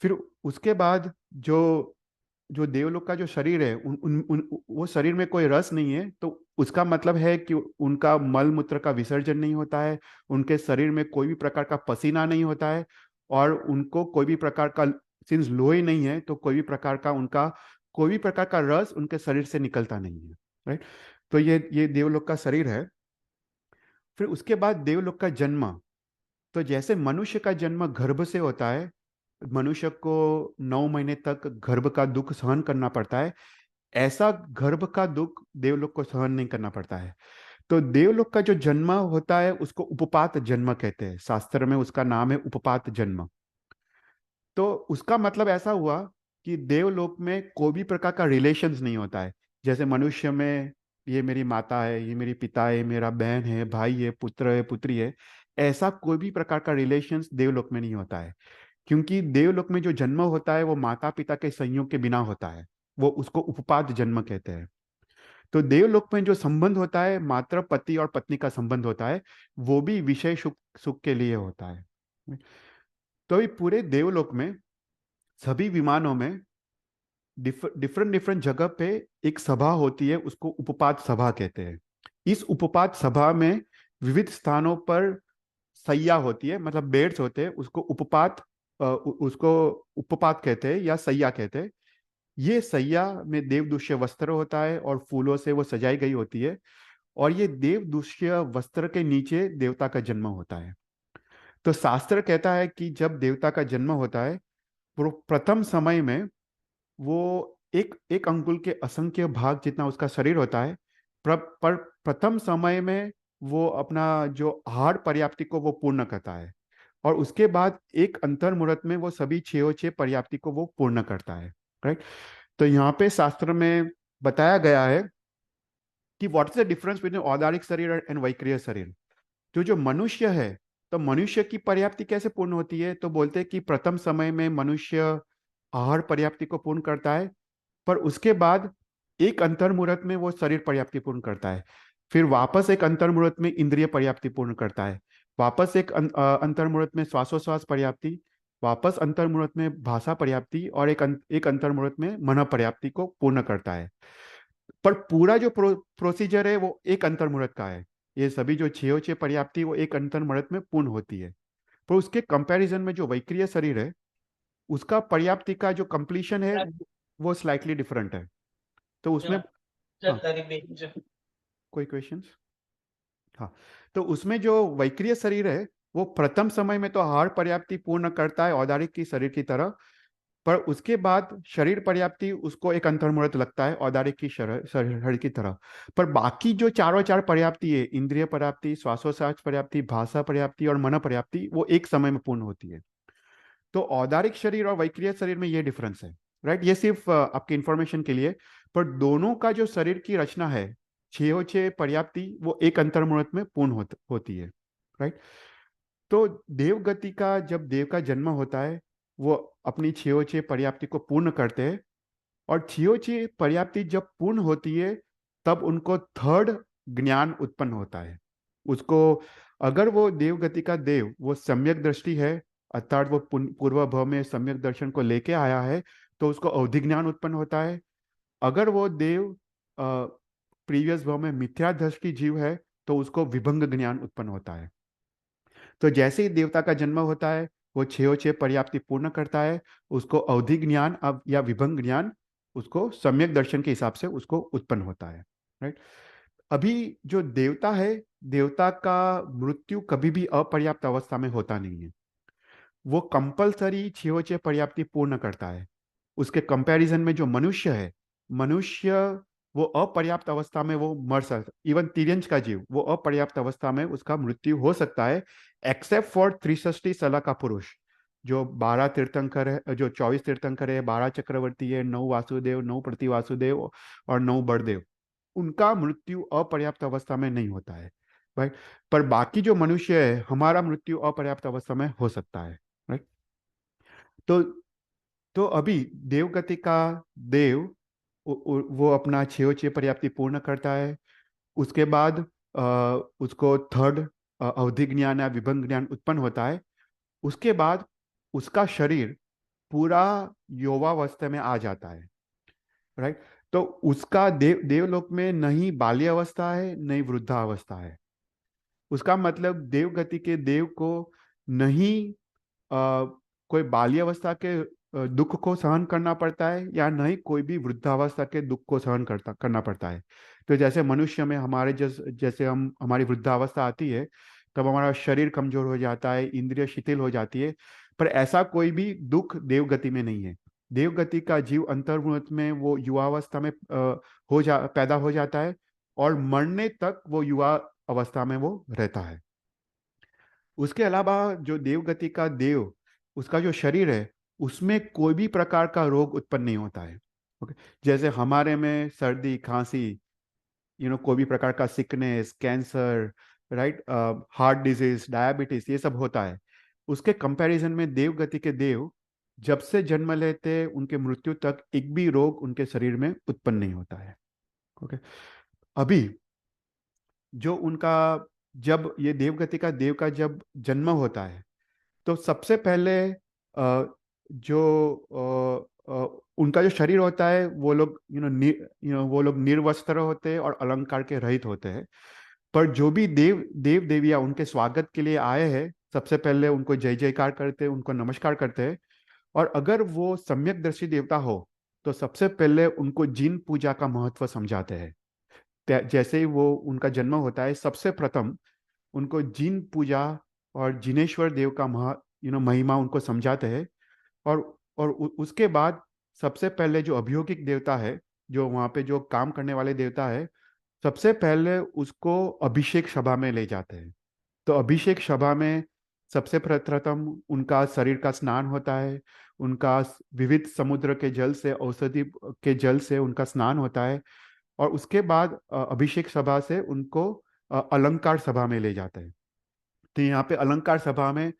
फिर उसके बाद जो जो देवलोक का जो शरीर है, उन, उन, उन वो शरीर में कोई रस नहीं है, तो उसका मतलब है कि उनका मल मूत्र का विसर्जन नहीं होता है, उनके शरीर में कोई भी प्रकार का पसीना नहीं होता है, और उनको कोई भी प्रकार का, सिंस लोही नहीं है तो कोई भी प्रकार का उनका कोई भी प्रकार का रस उनके शरीर से निकलता नहीं है। राइट। तो ये देवलोक का शरीर है। फिर उसके बाद देवलोक का जन्म। तो जैसे मनुष्य का जन्म गर्भ से होता है, मनुष्य को 9 महीने तक गर्भ का दुख सहन करना पड़ता है, ऐसा गर्भ का दुख देवलोक को सहन नहीं करना पड़ता है। तो देवलोक का जो जन्म होता है उसको उपपात जन्म कहते हैं, शास्त्र में उसका नाम है उपपात जन्म। तो उसका मतलब ऐसा हुआ कि देवलोक में कोई भी प्रकार का रिलेशंस नहीं होता है। जैसे मनुष्य में ये मेरी माता है, ये मेरी पिता है, मेरा बहन है, भाई है, पुत्र है, पुत्री है, ऐसा कोई भी प्रकार का रिलेशंस देवलोक में नहीं होता है। क्योंकि देवलोक में जो जन्म होता है वो माता पिता के संयोग के बिना होता है, वो उसको उपपात जन्म कहते हैं। तो देवलोक में जो संबंध होता है, मात्र पति और पत्नी का संबंध होता है, वो भी विषय सुख सुख के लिए होता है। तो ये पूरे देवलोक में सभी विमानों में डिफरेंट डिफरेंट जगह पे एक सभा होती है, उसको उपपात सभा कहते हैं। इस उपपात सभा में विविध स्थानों पर सैया होती है, मतलब बेड्स होते हैं, उसको उपपात कहते हैं या सैया कहते हैं। ये सैया में देवदुष्य वस्त्र होता है और फूलों से वो सजाई गई होती है, और ये देवदुष्य वस्त्र के नीचे देवता का जन्म होता है। तो शास्त्र कहता है कि जब देवता का जन्म होता है, प्रथम समय में वो एक एक अंगुल के असंख्य भाग जितना उसका शरीर होता है, पर प्रथम समय में वो अपना जो आहार पर्याप्ति को वो पूर्ण करता है, और उसके बाद एक अंतर मुहूर्त में वो सभी 6 पर्याप्ति को वो पूर्ण करता है। राइट। तो यहाँ पे शास्त्र में बताया गया है कि what is the difference between औदारिक शरीर एंड वैक्रिय शरीर। जो जो मनुष्य है, तो मनुष्य की पर्याप्ति कैसे पूर्ण होती है, तो बोलते हैं कि प्रथम समय में मनुष्य आहार पर्याप्ति को पूर्ण करता है, पर उसके बाद एक अंतर मुहूर्त में वो शरीर पर्याप्ति पूर्ण करता है, फिर वापस एक अंतर मुहूर्त में इंद्रिय पर्याप्ति पूर्ण करता है, वापस एक अंतर मुहूर्त में श्वासोश्वास पर्याप्ति, वापस अंतर मुहूर्त में भाषा पर्याप्ति, और एक अंतर मुहूर्त में मन पर्याप्ति को पूर्ण करता है। पर पूरा जो प्रोसीजर है वो एक अंतर मुहूर्त का है। ये सभी जो 6 पर्याप्ति वो एक अंतर मुहूर्त में पूर्ण होती है। पर उसके कंपैरिजन में जो वैक्रिय शरीर है, उसका पर्याप्ति का जो कंप्लीशन है वो स्लाइटली डिफरेंट है। तो उसमें हाँ, कोई क्वेश्चंस? हाँ। तो उसमें जो वैक्रिय शरीर है वो प्रथम समय में तो आहार पर्याप्ति पूर्ण करता है औदारिक की शरीर की तरह, पर उसके बाद शरीर पर्याप्ति उसको एक अंतर मुहूर्त लगता है औदारिक की शरीर की तरह। पर बाकी जो चारों चार पर्याप्ति है, इंद्रिय पर्याप्ति, श्वासोश्वास पर्याप्ति, भाषा पर्याप्ति और मन पर्याप्ति, वो एक समय में पूर्ण होती है। तो औदारिक शरीर और वैक्रिय शरीर में ये डिफरेंस है। राइट। ये सिर्फ आपकी इंफॉर्मेशन के लिए। पर दोनों का जो शरीर की रचना है, 6 पर्याप्ति वो एक अंतर मुहूर्त में पूर्ण होती है। राइट। तो देव गति का जब देव का जन्म होता है, वो अपनी 6 पर्याप्ति को पूर्ण करते हैं, और 6 पर्याप्ति जब पूर्ण होती है तब उनको थर्ड ज्ञान उत्पन्न होता है। उसको, अगर वो देव गति का देव वो सम्यक दृष्टि है, अर्थात वो पूर्व भव में सम्यक दर्शन को लेके आया है, तो उसको अवधि ज्ञान उत्पन्न होता है। अगर वो देव प्रीवियस भव में मिथ्या दृष्टि जीव है, तो उसको विभंग ज्ञान उत्पन्न होता है। तो जैसे ही देवता का जन्म होता है, वो 6 पर्याप्ति पूर्ण करता है, उसको अवधि ज्ञान अब या विभंग ज्ञान उसको सम्यक दर्शन के हिसाब से उसको उत्पन्न होता है। राइट। अभी जो देवता है, देवता का मृत्यु कभी भी अपर्याप्त अवस्था में होता नहीं है। वो कंपलसरी छेवचे पर्याप्ति पूर्ण करता है। उसके कंपैरिजन में जो मनुष्य है, मनुष्य वो अपर्याप्त अवस्था में वो मर सकता, इवन तिर्यंच का जीव वो अपर्याप्त अवस्था में उसका मृत्यु हो सकता है, एक्सेप्ट फॉर त्रिषष्टि सला का पुरुष, जो 12 तीर्थंकर है, जो 24 तीर्थंकर है, 12 चक्रवर्ती है, 9 वासुदेव, 9 प्रति वासुदेव और 9 बड़देव, उनका मृत्यु अपर्याप्त अवस्था में नहीं होता है भाई। पर बाकी जो मनुष्य है, हमारा मृत्यु अपर्याप्त अवस्था में हो सकता है। राइट। तो अभी देवगति का देव वो अपना छेव पर्याप्ति पूर्ण करता है। उसके बाद उसको थर्ड अवधि ज्ञान या विभंग ज्ञान उत्पन्न होता है। उसके बाद उसका शरीर पूरा युवावस्था में आ जाता है। राइट। तो उसका देवलोक में नहीं बाल्यावस्था है, नहीं वृद्धावस्था है। उसका मतलब देवगति के देव को नहीं कोई बाल्यावस्था के दुख को सहन करना पड़ता है, या नहीं कोई भी वृद्धावस्था के दुख को सहन करना पड़ता है। तो जैसे मनुष्य में हमारे जैसे हम हमारी वृद्धावस्था आती है, तब हमारा शरीर कमजोर हो जाता है, इंद्रिय शिथिल हो जाती है। पर ऐसा कोई भी दुख देवगति में नहीं है। देवगति का जीव अंतर्मुख में वो युवावस्था में पैदा हो जाता है, और मरने तक वो युवा अवस्था में वो रहता है। उसके अलावा जो देवगति का देव, उसका जो शरीर है, उसमें कोई भी प्रकार का रोग उत्पन्न नहीं होता है। ओके। जैसे हमारे में सर्दी खांसी, कोई भी प्रकार का sickness, cancer, right, heart disease, diabetes, ये सब होता है। उसके कंपैरिजन में देवगति के देव जब से जन्म लेते उनके मृत्यु तक एक भी रोग उनके शरीर में उत्पन्न नहीं होता है। ओके। अभी जो उनका, जब ये देवगति का देव का जब जन्म होता है, तो सबसे पहले उनका जो शरीर होता है, वो लोग वो लोग निर्वस्त्र होते हैं और अलंकार के रहित होते हैं। पर जो भी देव देवियां उनके स्वागत के लिए आए हैं, सबसे पहले उनको जय जयकार करते हैं, उनको नमस्कार करते हैं। और अगर वो सम्यक दर्शी देवता हो, तो सबसे पहले उनको जिन पूजा का महत्व समझाते हैं। जैसे ही वो उनका जन्म होता है, सबसे प्रथम उनको जिन पूजा और जिनेश्वर देव का महिमा उनको समझाते हैं। और उसके बाद सबसे पहले जो अभियोगिक देवता है, जो वहाँ पे जो काम करने वाले देवता है, सबसे पहले उसको अभिषेक सभा में ले जाते हैं। तो अभिषेक सभा में सबसे प्रथम उनका शरीर का स्नान होता है, उनका विविध समुद्र के जल से, औषधि के जल से उनका स्नान होता है। और उसके बाद अभिषेक सभा से उनको अलंकार सभा में ले जाते हैं। तो यहाँ पे अलंकार सभा में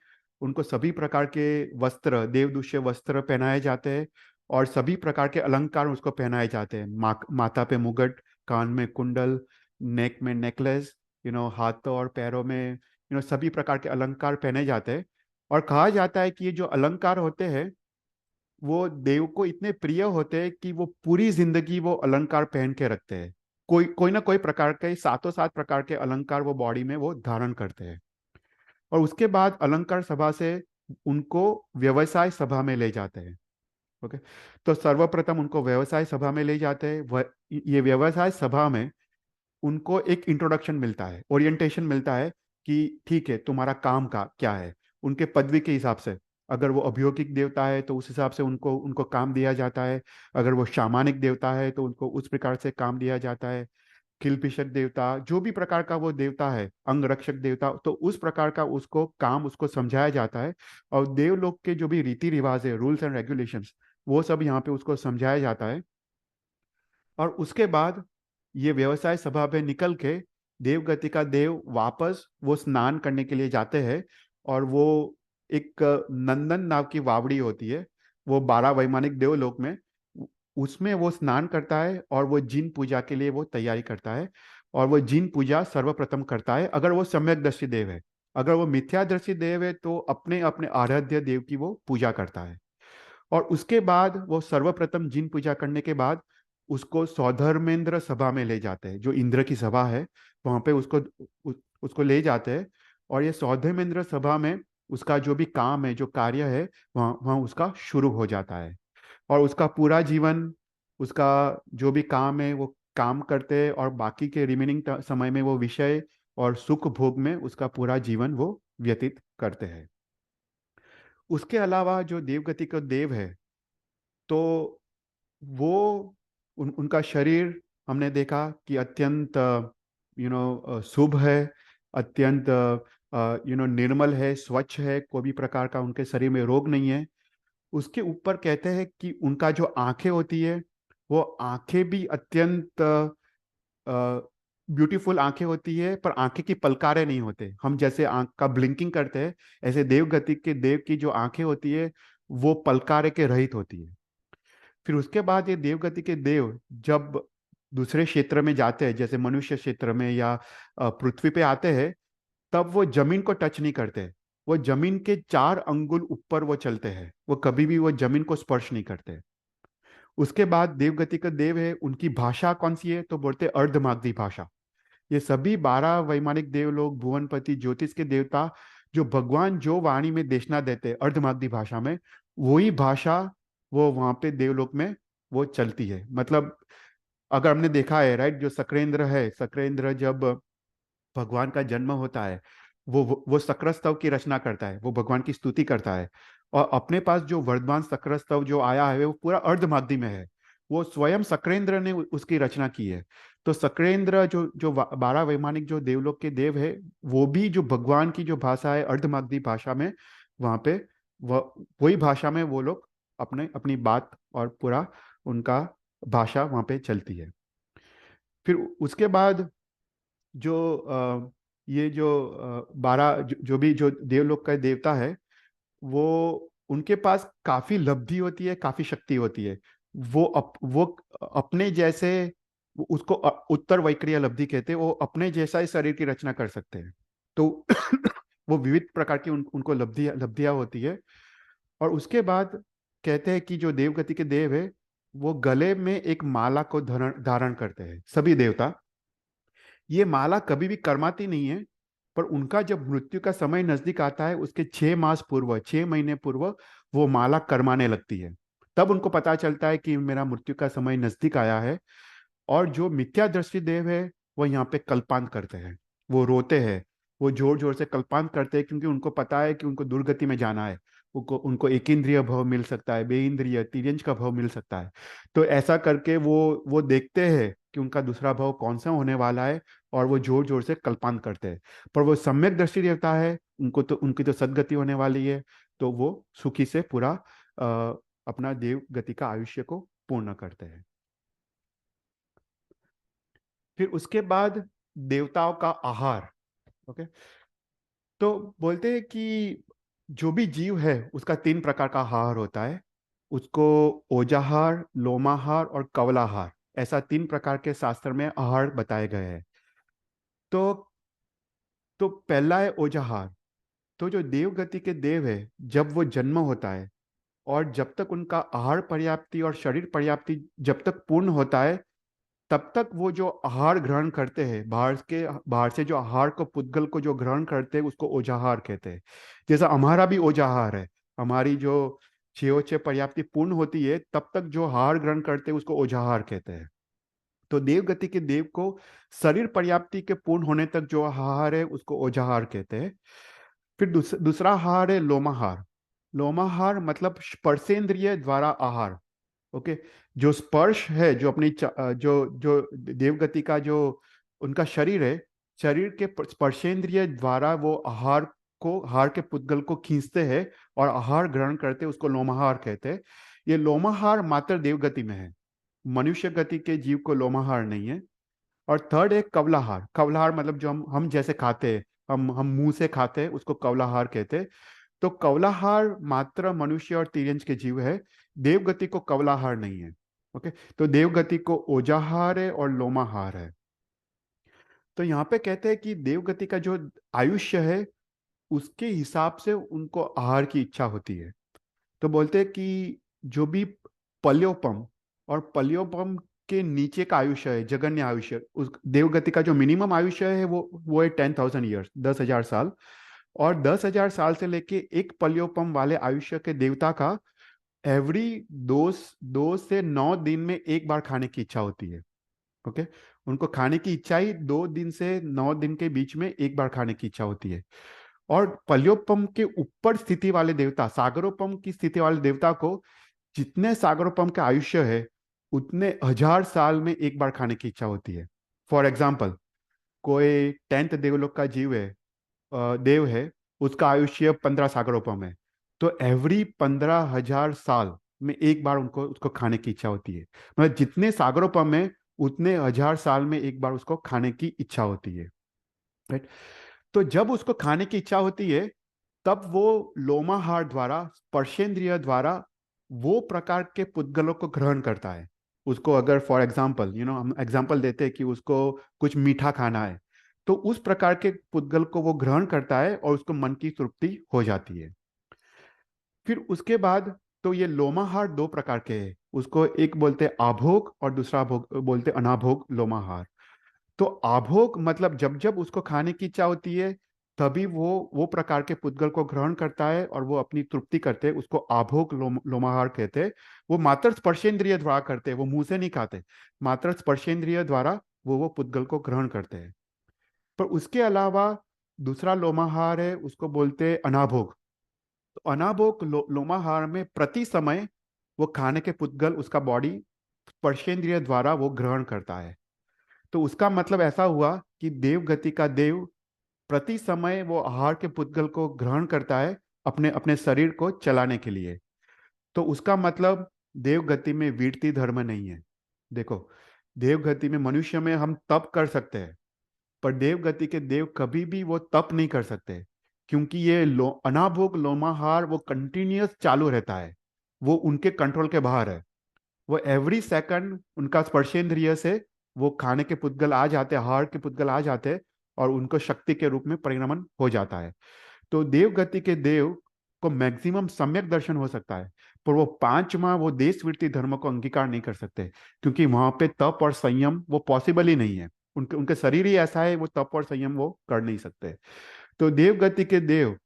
उनको सभी प्रकार के वस्त्र, देवदूष्य वस्त्र पहनाए जाते हैं, और सभी प्रकार के अलंकार उसको पहनाए जाते हैं। माथा पे मुगट, कान में कुंडल, नेक में नेकलेस, हाथों और पैरों में सभी प्रकार के अलंकार पहने जाते हैं। और कहा जाता है कि ये जो अलंकार होते हैं, वो देव को इतने प्रिय होते हैं कि वो पूरी जिंदगी वो अलंकार पहन के रखते हैं। कोई कोई ना कोई प्रकार के, सातों सात प्रकार के अलंकार वो बॉडी में वो धारण करते हैं। और उसके बाद अलंकार सभा से उनको व्यवसाय सभा में ले जाते हैं। ओके। तो सर्वप्रथम उनको व्यवसाय सभा में ले जाते हैं। ये व्यवसाय सभा में उनको एक इंट्रोडक्शन मिलता है, ओरिएंटेशन मिलता है कि ठीक है, तुम्हारा काम का क्या है। उनके पदवी के हिसाब से, अगर वो अभियोगिक देवता है तो उस हिसाब से उनको उनको काम दिया जाता है। अगर वो शामानिक देवता है तो उनको उस प्रकार से काम दिया जाता है। किलपिशक देवता, जो भी प्रकार का वो देवता है, अंगरक्षक देवता, तो उस प्रकार का उसको काम उसको समझाया जाता है। और देवलोक के जो भी रीति रिवाज है, रूल्स एंड रेगुलेशंस, वो सब यहाँ पे उसको समझाया जाता है। और उसके बाद ये व्यवसाय सभा पे निकल के देवगति का देव वापस वो स्नान करने के लिए जाते हैं। और वो एक नंदन नाव की वावड़ी होती है, वो 12 वैमानिक देवलोक में, उसमें वो स्नान करता है, और वो जिन पूजा के लिए वो तैयारी करता है। और वो जिन पूजा सर्वप्रथम करता है, अगर वो सम्यकदर्शी देव है। अगर वो मिथ्यादर्शी देव है तो अपने अपने आराध्य देव की वो पूजा करता है। और उसके बाद वो सर्वप्रथम जिन पूजा करने के बाद उसको सौधर्मेंद्र सभा में ले जाते हैं, जो इंद्र की सभा है, वहां पे उसको ले जाते हैं। और ये सौधर्मेंद्र सभा में उसका जो भी काम है, जो कार्य है, वहाँ वहाँ उसका शुरू हो जाता है। और उसका पूरा जीवन, उसका जो भी काम है, वो काम करते हैं और बाकी के रिमेनिंग समय में वो विषय और सुख भोग में उसका पूरा जीवन वो व्यतीत करते हैं। उसके अलावा जो देवगति का देव है, तो वो उनका शरीर हमने देखा कि अत्यंत शुभ है, अत्यंत निर्मल है, स्वच्छ है, कोई भी प्रकार का उनके शरीर में रोग नहीं है। उसके ऊपर कहते हैं कि उनका जो आंखें होती है, वो आंखें भी अत्यंत ब्यूटीफुल आंखें होती है, पर आंखें की पलकारे नहीं होते। हम जैसे आंख का ब्लिंकिंग करते हैं, ऐसे देवगति के देव की जो आंखें होती है वो पलकारे के रहित होती है। फिर उसके बाद ये देवगति के देव जब दूसरे क्षेत्र में जाते हैं, जैसे मनुष्य क्षेत्र में या पृथ्वी पे आते हैं, तब वो जमीन को टच नहीं करते। वो जमीन के 4 अंगुल ऊपर वो चलते हैं, वो कभी भी वो जमीन को स्पर्श नहीं करते। उसके बाद देवगति का देव है, उनकी भाषा कौन सी है, तो बोलते हैं अर्धमागधी भाषा। ये सभी 12 वैमानिक देव लोग, भुवनपति ज्योतिष के देवता, जो भगवान जो वाणी में देशना देते हैं अर्धमागधी भाषा में, वही भाषा वो वहां पे देवलोक में वो चलती है। मतलब अगर हमने देखा है, राइट, जो शक्रेंद्र है, शक्रेंद्र जब भगवान का जन्म होता है, वो शक्रस्तव की रचना करता है, वो भगवान की स्तुति करता है। और अपने पास जो वर्धमान शक्रस्तव जो आया है वो पूरा अर्धमागधी में है। वो स्वयं शक्रेंद्र ने उसकी रचना की है। तो शक्रेंद्र जो जो 12 वैमानिक जो देवलोक के देव है, वो भी जो भगवान की जो भाषा है अर्धमागधी भाषा में, वहां पे वही भाषा में वो लोग अपने अपनी बात और पूरा उनका भाषा वहां पे चलती है। फिर उसके बाद जो ये जो 12 जो भी जो देवलोक का देवता है, वो उनके पास काफी लब्धि होती है, काफी शक्ति होती है। वो अपने जैसे, उसको उत्तर वैक्रिय लब्धि कहते हैं, वो अपने जैसा ही शरीर की रचना कर सकते हैं। तो वो विविध प्रकार की उनको लब्धियां होती है। और उसके बाद कहते हैं कि जो देवगति के देव है, वो गले में एक माला को धारण धारण करते हैं, सभी देवता। ये माला कभी भी कर्माती नहीं है, पर उनका जब मृत्यु का समय नजदीक आता है, उसके 6 मास पूर्व, 6 महीने पूर्व वो माला कर्माने लगती है। तब उनको पता चलता है कि मेरा मृत्यु का समय नजदीक आया है। और जो मिथ्या दृष्टि देव है, वो यहाँ पे कल्पांत करते हैं, वो रोते हैं, वो जोर जोर से कल्पांत करते हैं, क्योंकि उनको पता है कि उनको दुर्गति में जाना है। उनको उनको एक इंद्रिय भव मिल सकता है, बे इंद्रिय तिर्यंज का भव मिल सकता है। तो ऐसा करके वो देखते हैं कि उनका दूसरा भव कौन सा होने वाला है, और वो जोर जोर से कल्पांत करते हैं। पर वो सम्यक दृष्टि देवता है, उनकी तो सदगति होने वाली है। तो वो सुखी से पूरा अपना देव गति का आयुष्य को पूर्ण करते हैं। फिर उसके बाद देवताओं का आहार। ओके, तो बोलते हैं कि जो भी जीव है उसका 3 प्रकार का आहार होता है। उसको ओजाहार, लोमाहार और कवलाहार, ऐसा 3 प्रकार के शास्त्र में आहार बताए गए हैं। तो पहला है ओजाहार। तो जो देव गति के देव है, जब वो जन्म होता है और जब तक उनका आहार पर्याप्ति और शरीर पर्याप्ति जब तक पूर्ण होता है, तब तक वो जो आहार ग्रहण करते हैं, बाहर से जो आहार को पुद्गल को जो ग्रहण करते हैं, उसको ओजाहार कहते हैं। जैसा हमारा भी ओजाहार है, हमारी जो 6 पर्याप्ति पूर्ण होती है, तब तक जो आहार ग्रहण करते हैं उसको ओजाहार कहते हैं। तो देव गति के देव को शरीर पर्याप्ति के पूर्ण होने तक जो आहार है उसको ओजाहार कहते हैं। फिर दूसरा आहार है लोमाहार। लोमाहार मतलब स्पर्शेंद्रिय द्वारा आहार। ओके, जो स्पर्श है, जो अपनी जो जो देवगति का जो उनका शरीर है, शरीर के स्पर्शेंद्रिय द्वारा वो आहार के पुद्गल को खींचते हैं और आहार ग्रहण करते हैं, उसको लोमाहार कहते हैं। ये लोमाहार मात्र देवगति में है, मनुष्य गति के जीव को लोमाहार नहीं है। और थर्ड है कवलाहार। कवलाहार मतलब जो हम जैसे खाते हैं, हम मुंह से खाते हैं, उसको कवलाहार कहते हैं। तो कवलाहार मात्र मनुष्य और तिर्यंज के जीव है, देवगति को कवलाहार नहीं है। ओके, तो देवगति को ओजाहार है और लोमाहार है। तो यहाँ पे कहते हैं कि देवगति का जो आयुष्य है, उसके हिसाब से उनको आहार की इच्छा होती है। तो बोलते हैं कि जो भी पल्योपम और पल्योपम के नीचे का आयुष्य है, जगन्य आयुष्य, उस देवगति का जो मिनिमम आयुष्य है वो है 10,000 ईयर्स, 10,000 साल। और 10,000 साल से लेके एक पल्योपम वाले आयुष्य के देवता का एवरी 2 से 9 दिन में एक बार खाने की इच्छा होती है। ओके, उनको खाने की इच्छा ही 2 दिन से 9 दिन के बीच में एक बार खाने की इच्छा होती है। और पल्योपम के ऊपर स्थिति वाले देवता, सागरोपम की स्थिति वाले देवता को जितने सागरोपम का आयुष्य है उतने 1000 साल में एक बार खाने की इच्छा होती है। फॉर एग्जाम्पल, कोई 10th देवलोक का जीव है, देव है, उसका आयुष्य 15 सागरोपम है, तो एवरी 15,000 साल में एक बार उनको उसको खाने की इच्छा होती है। मतलब जितने सागरोपम है उतने 1000 साल में एक बार उसको खाने की इच्छा होती है, राइट। तो जब उसको खाने की इच्छा होती है तब वो लोमाहार द्वारा, स्पर्शेंद्रिय द्वारा वो प्रकार के पुद्गलों को ग्रहण करता है। उसको अगर फॉर एग्जाम्पल हम एग्जाम्पल देते हैं कि उसको कुछ मीठा खाना है, तो उस प्रकार के पुद्गल को वो ग्रहण करता है और उसको मन की तृप्ति हो जाती है। फिर उसके बाद तो ये लोमाहार 2 प्रकार के हैं, उसको एक बोलते हैं आभोग और दूसरा भोग बोलते हैं अनाभोग लोमाहार। तो आभोग मतलब जब जब उसको खाने की इच्छा होती है तभी वो प्रकार के पुद्गल को ग्रहण करता है और वो अपनी तृप्ति करते हैं, उसको आभोग लोमाहार कहते हैं। वो मात्र स्पर्शेंद्रिय द्वारा करते हैं, वो मुंह से नहीं खाते, मात्र स्पर्शेंद्रिय द्वारा वो पुद्गल को ग्रहण करते हैं। पर उसके अलावा दूसरा लोमाहार है, उसको बोलते हैं अनाभोग। तो अनाभोग लोमाहार में प्रति समय वो खाने के पुद्गल उसका बॉडी स्पर्शेंद्रिय द्वारा वो ग्रहण करता है। तो उसका मतलब ऐसा हुआ कि देव गति का देव प्रति समय वो आहार के पुद्गल को ग्रहण करता है अपने अपने शरीर को चलाने के लिए। तो उसका मतलब देव गति में वीरति धर्म नहीं है। देखो, देव गति में मनुष्य में हम तप कर सकते हैं, पर देव गति के देव कभी भी वो तप नहीं कर सकते, क्योंकि ये अनाभोग लोमाहार वो कंटिन्यूअस चालू रहता है, वो उनके कंट्रोल के बाहर है। वो एवरी सेकंड उनका स्पर्शेंद्रिय से वो खाने के पुद्गल आ जाते, आहार के पुद्गल आ जाते और उनको शक्ति के रूप में परिणमन हो जाता है। तो देव गति के देव को मैक्सिमम सम्यक दर्शन हो सकता है, पर वो पांचवा वो देश वृत्ति धर्म को अंगीकार नहीं कर सकते, क्योंकि वहां पे तप और संयम वो पॉसिबल ही नहीं है। उनके उनके शरीर ही ऐसा है, वो तप और संयम वो कर नहीं सकते। तो देव गति के देव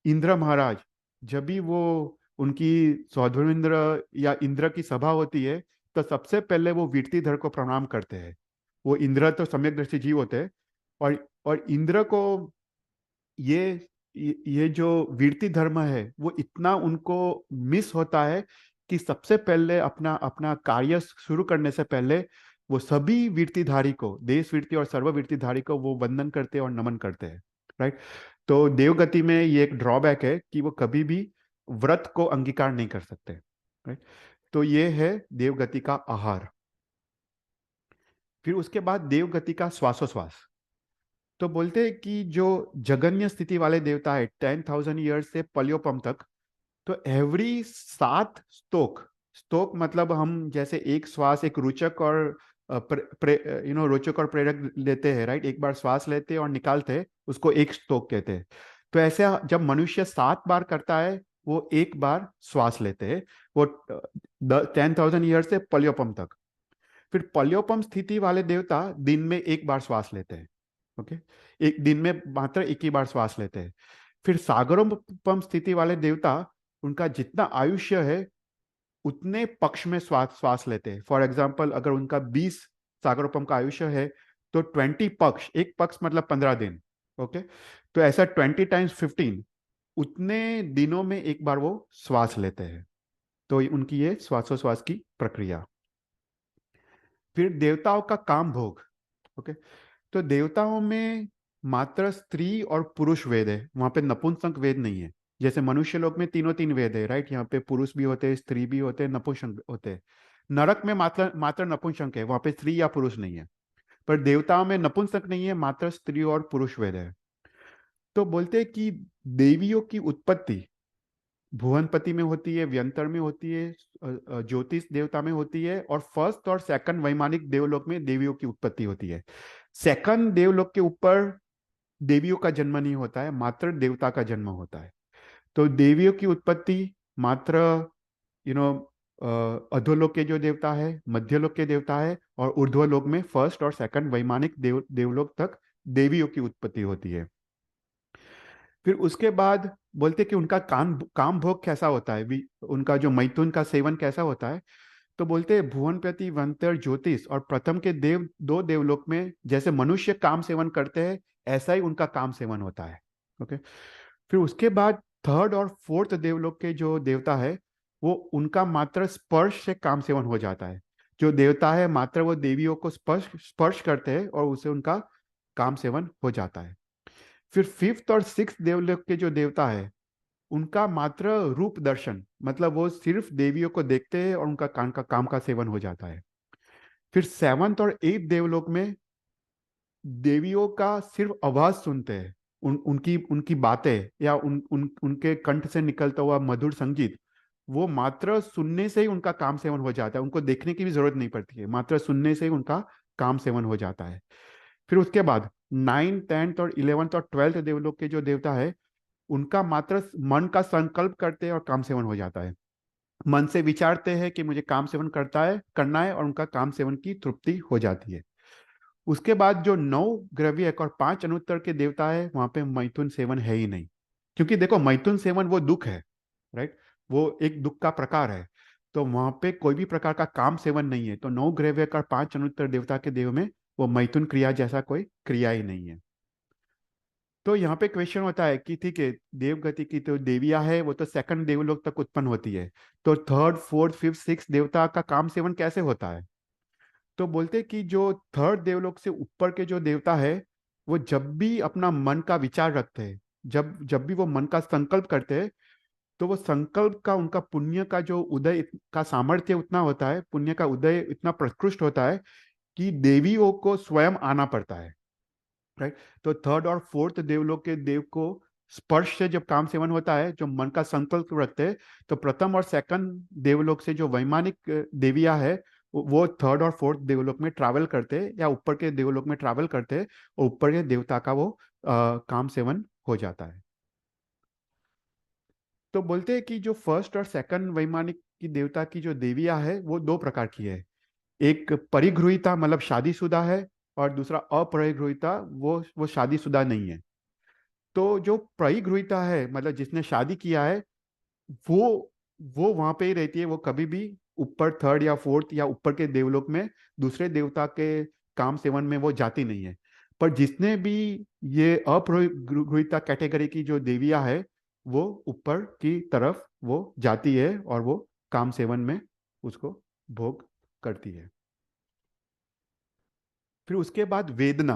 इंद्र महाराज, जब भी वो उनकी सौधर्मेंद्र या इंद्र की सभा होती है तो सबसे पहले वो वीरतीधर को प्रणाम करते हैं। वो इंद्र तो सम्यकदर्शी जीव होते हैं, और इंद्र को ये ये जो वीरती धर्म है वो इतना उनको मिस होता है कि सबसे पहले अपना अपना कार्य शुरू करने से पहले वो सभी वीरतीधारी को, देश वीरती और सर्व वीरतीधारी को वो वंदन करते हैं और नमन करते हैं, राइट। तो देवगति में ये एक ड्रॉबैक है कि वो कभी भी व्रत को अंगीकार नहीं कर सकते, राइट। तो ये है देवगति का आहार। फिर उसके बाद देवगति का श्वासोश्वास। तो बोलते हैं कि जो जगन्य स्थिति वाले देवता है 10,000 ईयर्स से पलियोपम तक, तो एवरी 7 स्तोक, स्तोक मतलब हम जैसे एक श्वास एक रुचक और रोचक और प्रेरक लेते हैं, राइट। एक बार श्वास लेते हैं और निकालते हैं, उसको एक स्तोक कहते हैं। तो ऐसे जब मनुष्य 7 बार करता है वो एक बार श्वास लेते हैं, वो 10,000 ईयर्स से पलियोपम तक। फिर पलियोपम स्थिति वाले देवता दिन में एक बार श्वास लेते हैं, ओके, एक दिन में मात्र एक ही बार श्वास लेते हैं। फिर सागरोपम स्थिति वाले देवता, उनका जितना आयुष्य है उतने पक्ष में श्वास श्वास लेते हैं। फॉर एग्जाम्पल, अगर उनका 20 सागरोपम का आयुष्य है तो 20 पक्ष, एक पक्ष मतलब 15 दिन, ओके। तो ऐसा 20 × 15 उतने दिनों में एक बार वो श्वास लेते हैं। तो उनकी ये श्वासोश्वास की प्रक्रिया। फिर देवताओं का काम भोग, ओके। तो देवताओं में मात्र स्त्री और पुरुष वेद है, वहां पे नपुंसक वेद नहीं है। जैसे मनुष्य लोक में तीनों तीन वेद है, राइट। यहाँ पे पुरुष भी होते हैं, स्त्री भी होते हैं, नपुंसक होते हैं। नरक में मात्र मात्र नपुंसक है, वहां पे स्त्री या पुरुष नहीं है। पर देवताओं में नपुंसक नहीं है, मात्र स्त्री और पुरुष वेद है। तो बोलते हैं कि देवियों की उत्पत्ति भुवनपति में होती है, व्यंतर में होती है, ज्योतिष देवता में होती है, और फर्स्ट और सेकंड वैमानिक देवलोक में देवियों की उत्पत्ति होती है। सेकंड देवलोक के ऊपर देवियों का जन्म नहीं होता है, मात्र देवता का जन्म होता है। तो देवियों की उत्पत्ति मात्र यू नो अधोलोक के जो देवता है, मध्यलोक के देवता है, और ऊर्ध्वलोक में फर्स्ट और सेकंड वैमानिक देवलोक तक देवियों की उत्पत्ति होती है। फिर उसके बाद बोलते कि उनका काम काम भोग कैसा होता है, उनका जो मैथुन का सेवन कैसा होता है। तो बोलते हैं भुवनपति, वंतर, ज्योतिष और प्रथम के देव दो देवलोक में जैसे मनुष्य काम सेवन करते हैं ऐसा ही उनका काम सेवन होता है। ओके। फिर उसके बाद थर्ड और फोर्थ देवलोक के जो देवता है वो उनका मात्र स्पर्श से काम सेवन हो जाता है। जो देवता है मात्र वो देवियों को स्पर्श स्पर्श करते हैं और उसे उनका काम सेवन हो जाता है। फिर फिफ्थ और सिक्स्थ देवलोक के जो देवता है उनका मात्र रूप दर्शन, मतलब वो सिर्फ देवियों को देखते हैं और उनका काम का सेवन हो जाता है। फिर सेवंथ और एट्थ देवलोक में देवियों का सिर्फ आवाज सुनते हैं, उनकी उनकी बातें या उनके कंठ से निकलता हुआ मधुर संगीत, वो मात्र सुनने से ही उनका काम सेवन हो जाता है। उनको देखने की भी जरूरत नहीं पड़ती है, मात्र सुनने से ही उनका काम सेवन हो जाता है। फिर उसके बाद 9th 10th और 11th और 12th देवलोक के जो देवता है उनका मात्र मन का संकल्प करते हैं और काम सेवन हो जाता है। मन से विचारते हैं कि मुझे काम सेवन करना है और उनका काम सेवन की तृप्ति हो जाती है। उसके बाद जो 9 ग्रव्यक और 5 अनुत्तर के देवता है वहां पे मैथुन सेवन है ही नहीं, क्योंकि देखो मैथुन सेवन वो दुख है, राइट, वो एक दुख का प्रकार है। तो वहां पे कोई भी प्रकार का काम सेवन नहीं है, तो 9 ग्रव्यक और 5 अनुत्तर देवता के देव में वो मैथुन क्रिया जैसा कोई क्रिया ही नहीं है। तो यहाँ पे क्वेश्चन होता है कि ठीक है, देवगति की तो देविया है वो तो सेकंड देवलोक तक उत्पन्न होती है, तो थर्ड फोर्थ फिफ्थ सिक्स देवता का काम सेवन कैसे होता है? तो बोलते कि जो थर्ड देवलोक से ऊपर के जो देवता है वो जब भी अपना मन का विचार रखते हैं, जब जब भी वो मन का संकल्प करते हैं, तो वो संकल्प का उनका पुण्य का जो उदय का सामर्थ्य उतना होता है, पुण्य का उदय इतना प्रकृष्ट होता है कि देवियों को स्वयं आना पड़ता है, राइट। तो थर्ड और फोर्थ देवलोक के देव को स्पर्श से जब काम सेवन होता है, जो मन का संकल्प रखते हैं, तो प्रथम और सेकंड देवलोक से जो वैमानिक देवियां है वो थर्ड और फोर्थ देवलोक में ट्रैवल करते हैं या ऊपर के देवलोक में ट्रैवल करते हैं और ऊपर के देवता का वो काम सेवन हो जाता है। तो बोलते हैं कि जो फर्स्ट और सेकंड वैमानिक की देवता की जो देवियां है वो दो प्रकार की है। एक परिगृहिता मतलब शादीशुदा है, और दूसरा अपरिगृहिता, वो शादीशुदा नहीं है। तो जो परिगृहिता है मतलब जिसने शादी किया है वो वो वहां पे ही रहती है, वो कभी भी ऊपर थर्ड या फोर्थ या ऊपर के देवलोक में दूसरे देवता के काम सेवन में वो जाती नहीं है। पर जिसने भी ये अपरिगृहिता कैटेगरी की जो देवियां है वो ऊपर की तरफ वो जाती है और वो काम सेवन में उसको भोग करती है। फिर उसके बाद वेदना।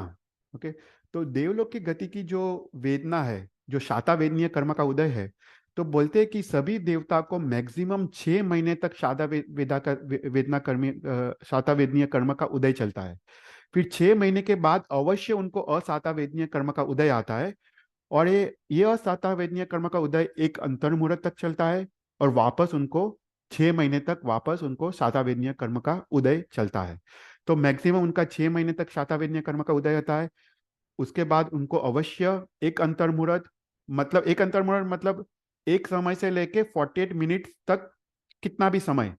ओके। तो देवलोक की गति की जो वेदना है, जो शाता वेदनीय कर्म का उदय है, तो बोलते हैं कि सभी देवता को मैक्सिमम 6 महीने तक वेदना कर्मी शाता वेदनीय कर्म का उदय चलता है। फिर 6 महीने के बाद अवश्य उनको असाता वेदनीय कर्म का उदय आता है, और ये असाता वेदनीय कर्म का उदय एक अंतर्मुहूर्त तक चलता है, और वापस उनको 6 महीने तक वापस उनको शातावेदनीय कर्म का उदय चलता है। तो मैक्सिमम उनका 6 महीने तक शातावेदनीय कर्म का उदय होता है। उसके बाद उनको अवश्य एक अंतर्मुहूर्त, मतलब एक अंतर्मुहूर्त मतलब एक समय से लेके 48 मिनट तक, कितना भी समय,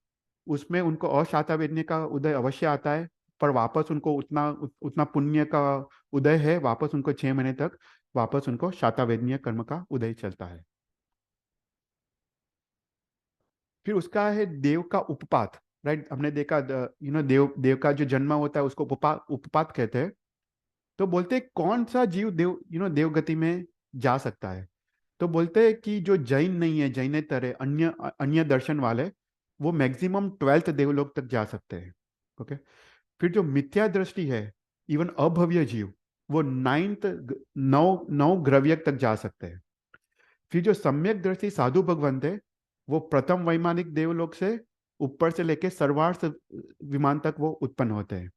उसमें उनको अशातावेदनीय का उदय अवश्य आता है। पर वापस उनको उतना पुण्य का उदय है, वापस उनको 6 महीने तक वापस उनको शातावेदनीय कर्म का उदय चलता है। फिर उसका है देव का उपपात, राइट। हमने देखा देव देव का जो जन्म होता है उसको उपपात कहते हैं। तो बोलते हैं कौन सा जीव देव देवगति में जा सकता है? तो बोलते हैं कि जो जैन नहीं है, जैनेतर है, अन्य अन्य दर्शन वाले, वो मैक्सिमम 12th देवलोक तक जा सकते हैं। ओके। फिर जो मिथ्या दृष्टि है, इवन अभव्य जीव, वो 9th नौ नौ ग्रव्यक तक जा सकते हैं। फिर जो सम्यक दृष्टि साधु भगवंत है वो प्रथम वैमानिक देवलोक से ऊपर से लेके सर्वार्थ विमान तक वो उत्पन्न होते हैं।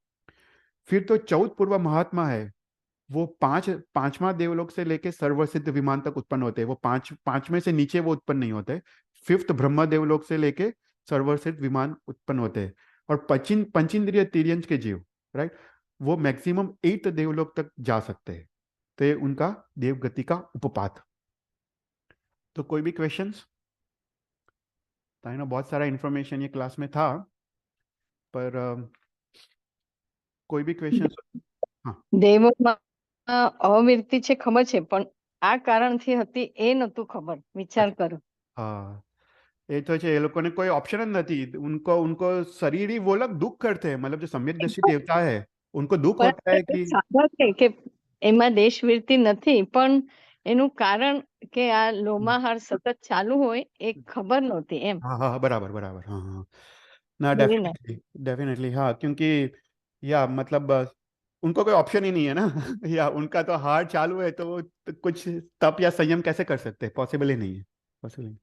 फिर तो चौथ पूर्व महात्मा है, वो पांचवा देवलोक से लेके सर्वसिद्ध विमान तक उत्पन्न होते हैं। वो पांचवें से नीचे वो उत्पन्न नहीं होते। फिफ्थ ब्रह्म देवलोक से लेके सर्वसिद्ध विमान उत्पन्न होते हैं। और पंचेंद्रिय तिर्यंच के जीव, राइट, वो मैक्सिमम 8th देवलोक तक जा सकते हैं। तो ये उनका देवगति का उपपात। तो कोई भी क्वेश्चंस? बहुत सारा इंफॉर्मेशन ये क्लास में था, पर कोई भी क्वेश्चन? हाँ। દેવોમાં અવિરતિ છે ખબર છે પણ આ કારણથી હતી એ નતું ખબર વિચાર अच्छा, કરો. हाँ, એ તો છે, એ લોકોને કોઈ ઓપ્शन જ નથી, उनको उनको शरीर ही वो लोग दुख करते हैं, मतलब जो सम्यकदर्शी देवता है उनको दुख પણ होता है આપણે कि સાંભળ છે કે એમાં દેશવીરતી નથી, પણ એનું કારણ કે આ લોમાહાર સતત ચાલુ હોય એ ખબર નહોતી એમ हाँ हाँ हाँ, बराबर बराबर, हाँ हाँ ना, જોઈને डेफिनेटली डेफिनेटली, हाँ, क्योंकि या मतलब उनको कोई ऑप्शन ही नहीं है ना या उनका तो हार्ट चालू है, तो वो तो कुछ तप या संयम कैसे कर सकते हैं, पॉसिबल ही नहीं है, पॉसिबल नहीं।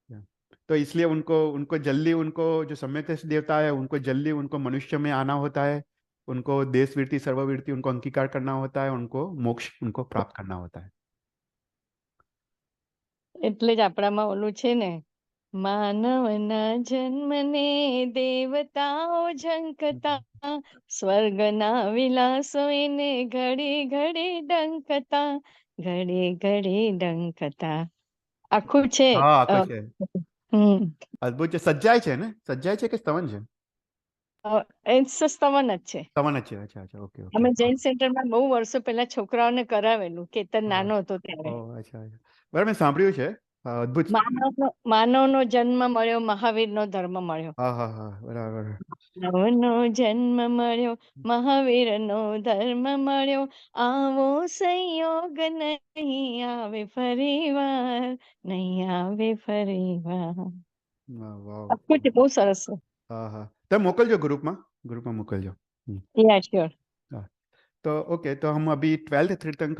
या, तो इसलिए उनको उनको जल्दी, उनको जो सम्यक देवता है उनको जल्दी उनको मनुष्य में आना होता है, उनको देशवीरती सर्ववीरती उनको अंगीकार करना होता है, उनको मोक्ष उनको प्राप्त करना होता है। એટલે જ આપણામાં ઓલું છે ને, માનવના જન્મને દેવતાઓ ઝંકતા, સ્વર્ગના વિલાસો એને ઘડી ઘડી ડંકતા, ઘડી ઘડી ડંકતા. આખું છે. हाँ आखो છે, હમ અદ્ભુત છે, સજ્જાય છે ને, સજ્જાય છે કે સ્તવન છે? એ સ્તવન જ છે. સ્તવન જ છે, અચ્છા અચ્છા, ઓકે ઓકે, અમે હા જૈન સેન્ટરમાં બહુ વર્ષો પહેલા છોકરાઓને કરાવેલું, કેતન હા, નાનો હતો ત્યારે. ઓ અચ્છા અચ્છા, બરાબર, મેં સાંભળ્યું છે, અદ્ભુત છે. માનવનો જન્મ મળ્યો, મહાવીરનો ધર્મ મળ્યો. હા હા હા, બરાબર. માનવનો જન્મ મળ્યો, મહાવીરનો ધર્મ મળ્યો, આવો સંયોગ નહીં આવે ફરીવાર, નહીં આવે ફરીવાર. વાહ વાહ, આખું છે, બહુ સરસ છે. હા હા, તમે મોકલજો ગ્રુપમાં મોકલજો. યા શ્યોર. હા, तो ओके, तो हम अभी 12th तीर्थंकर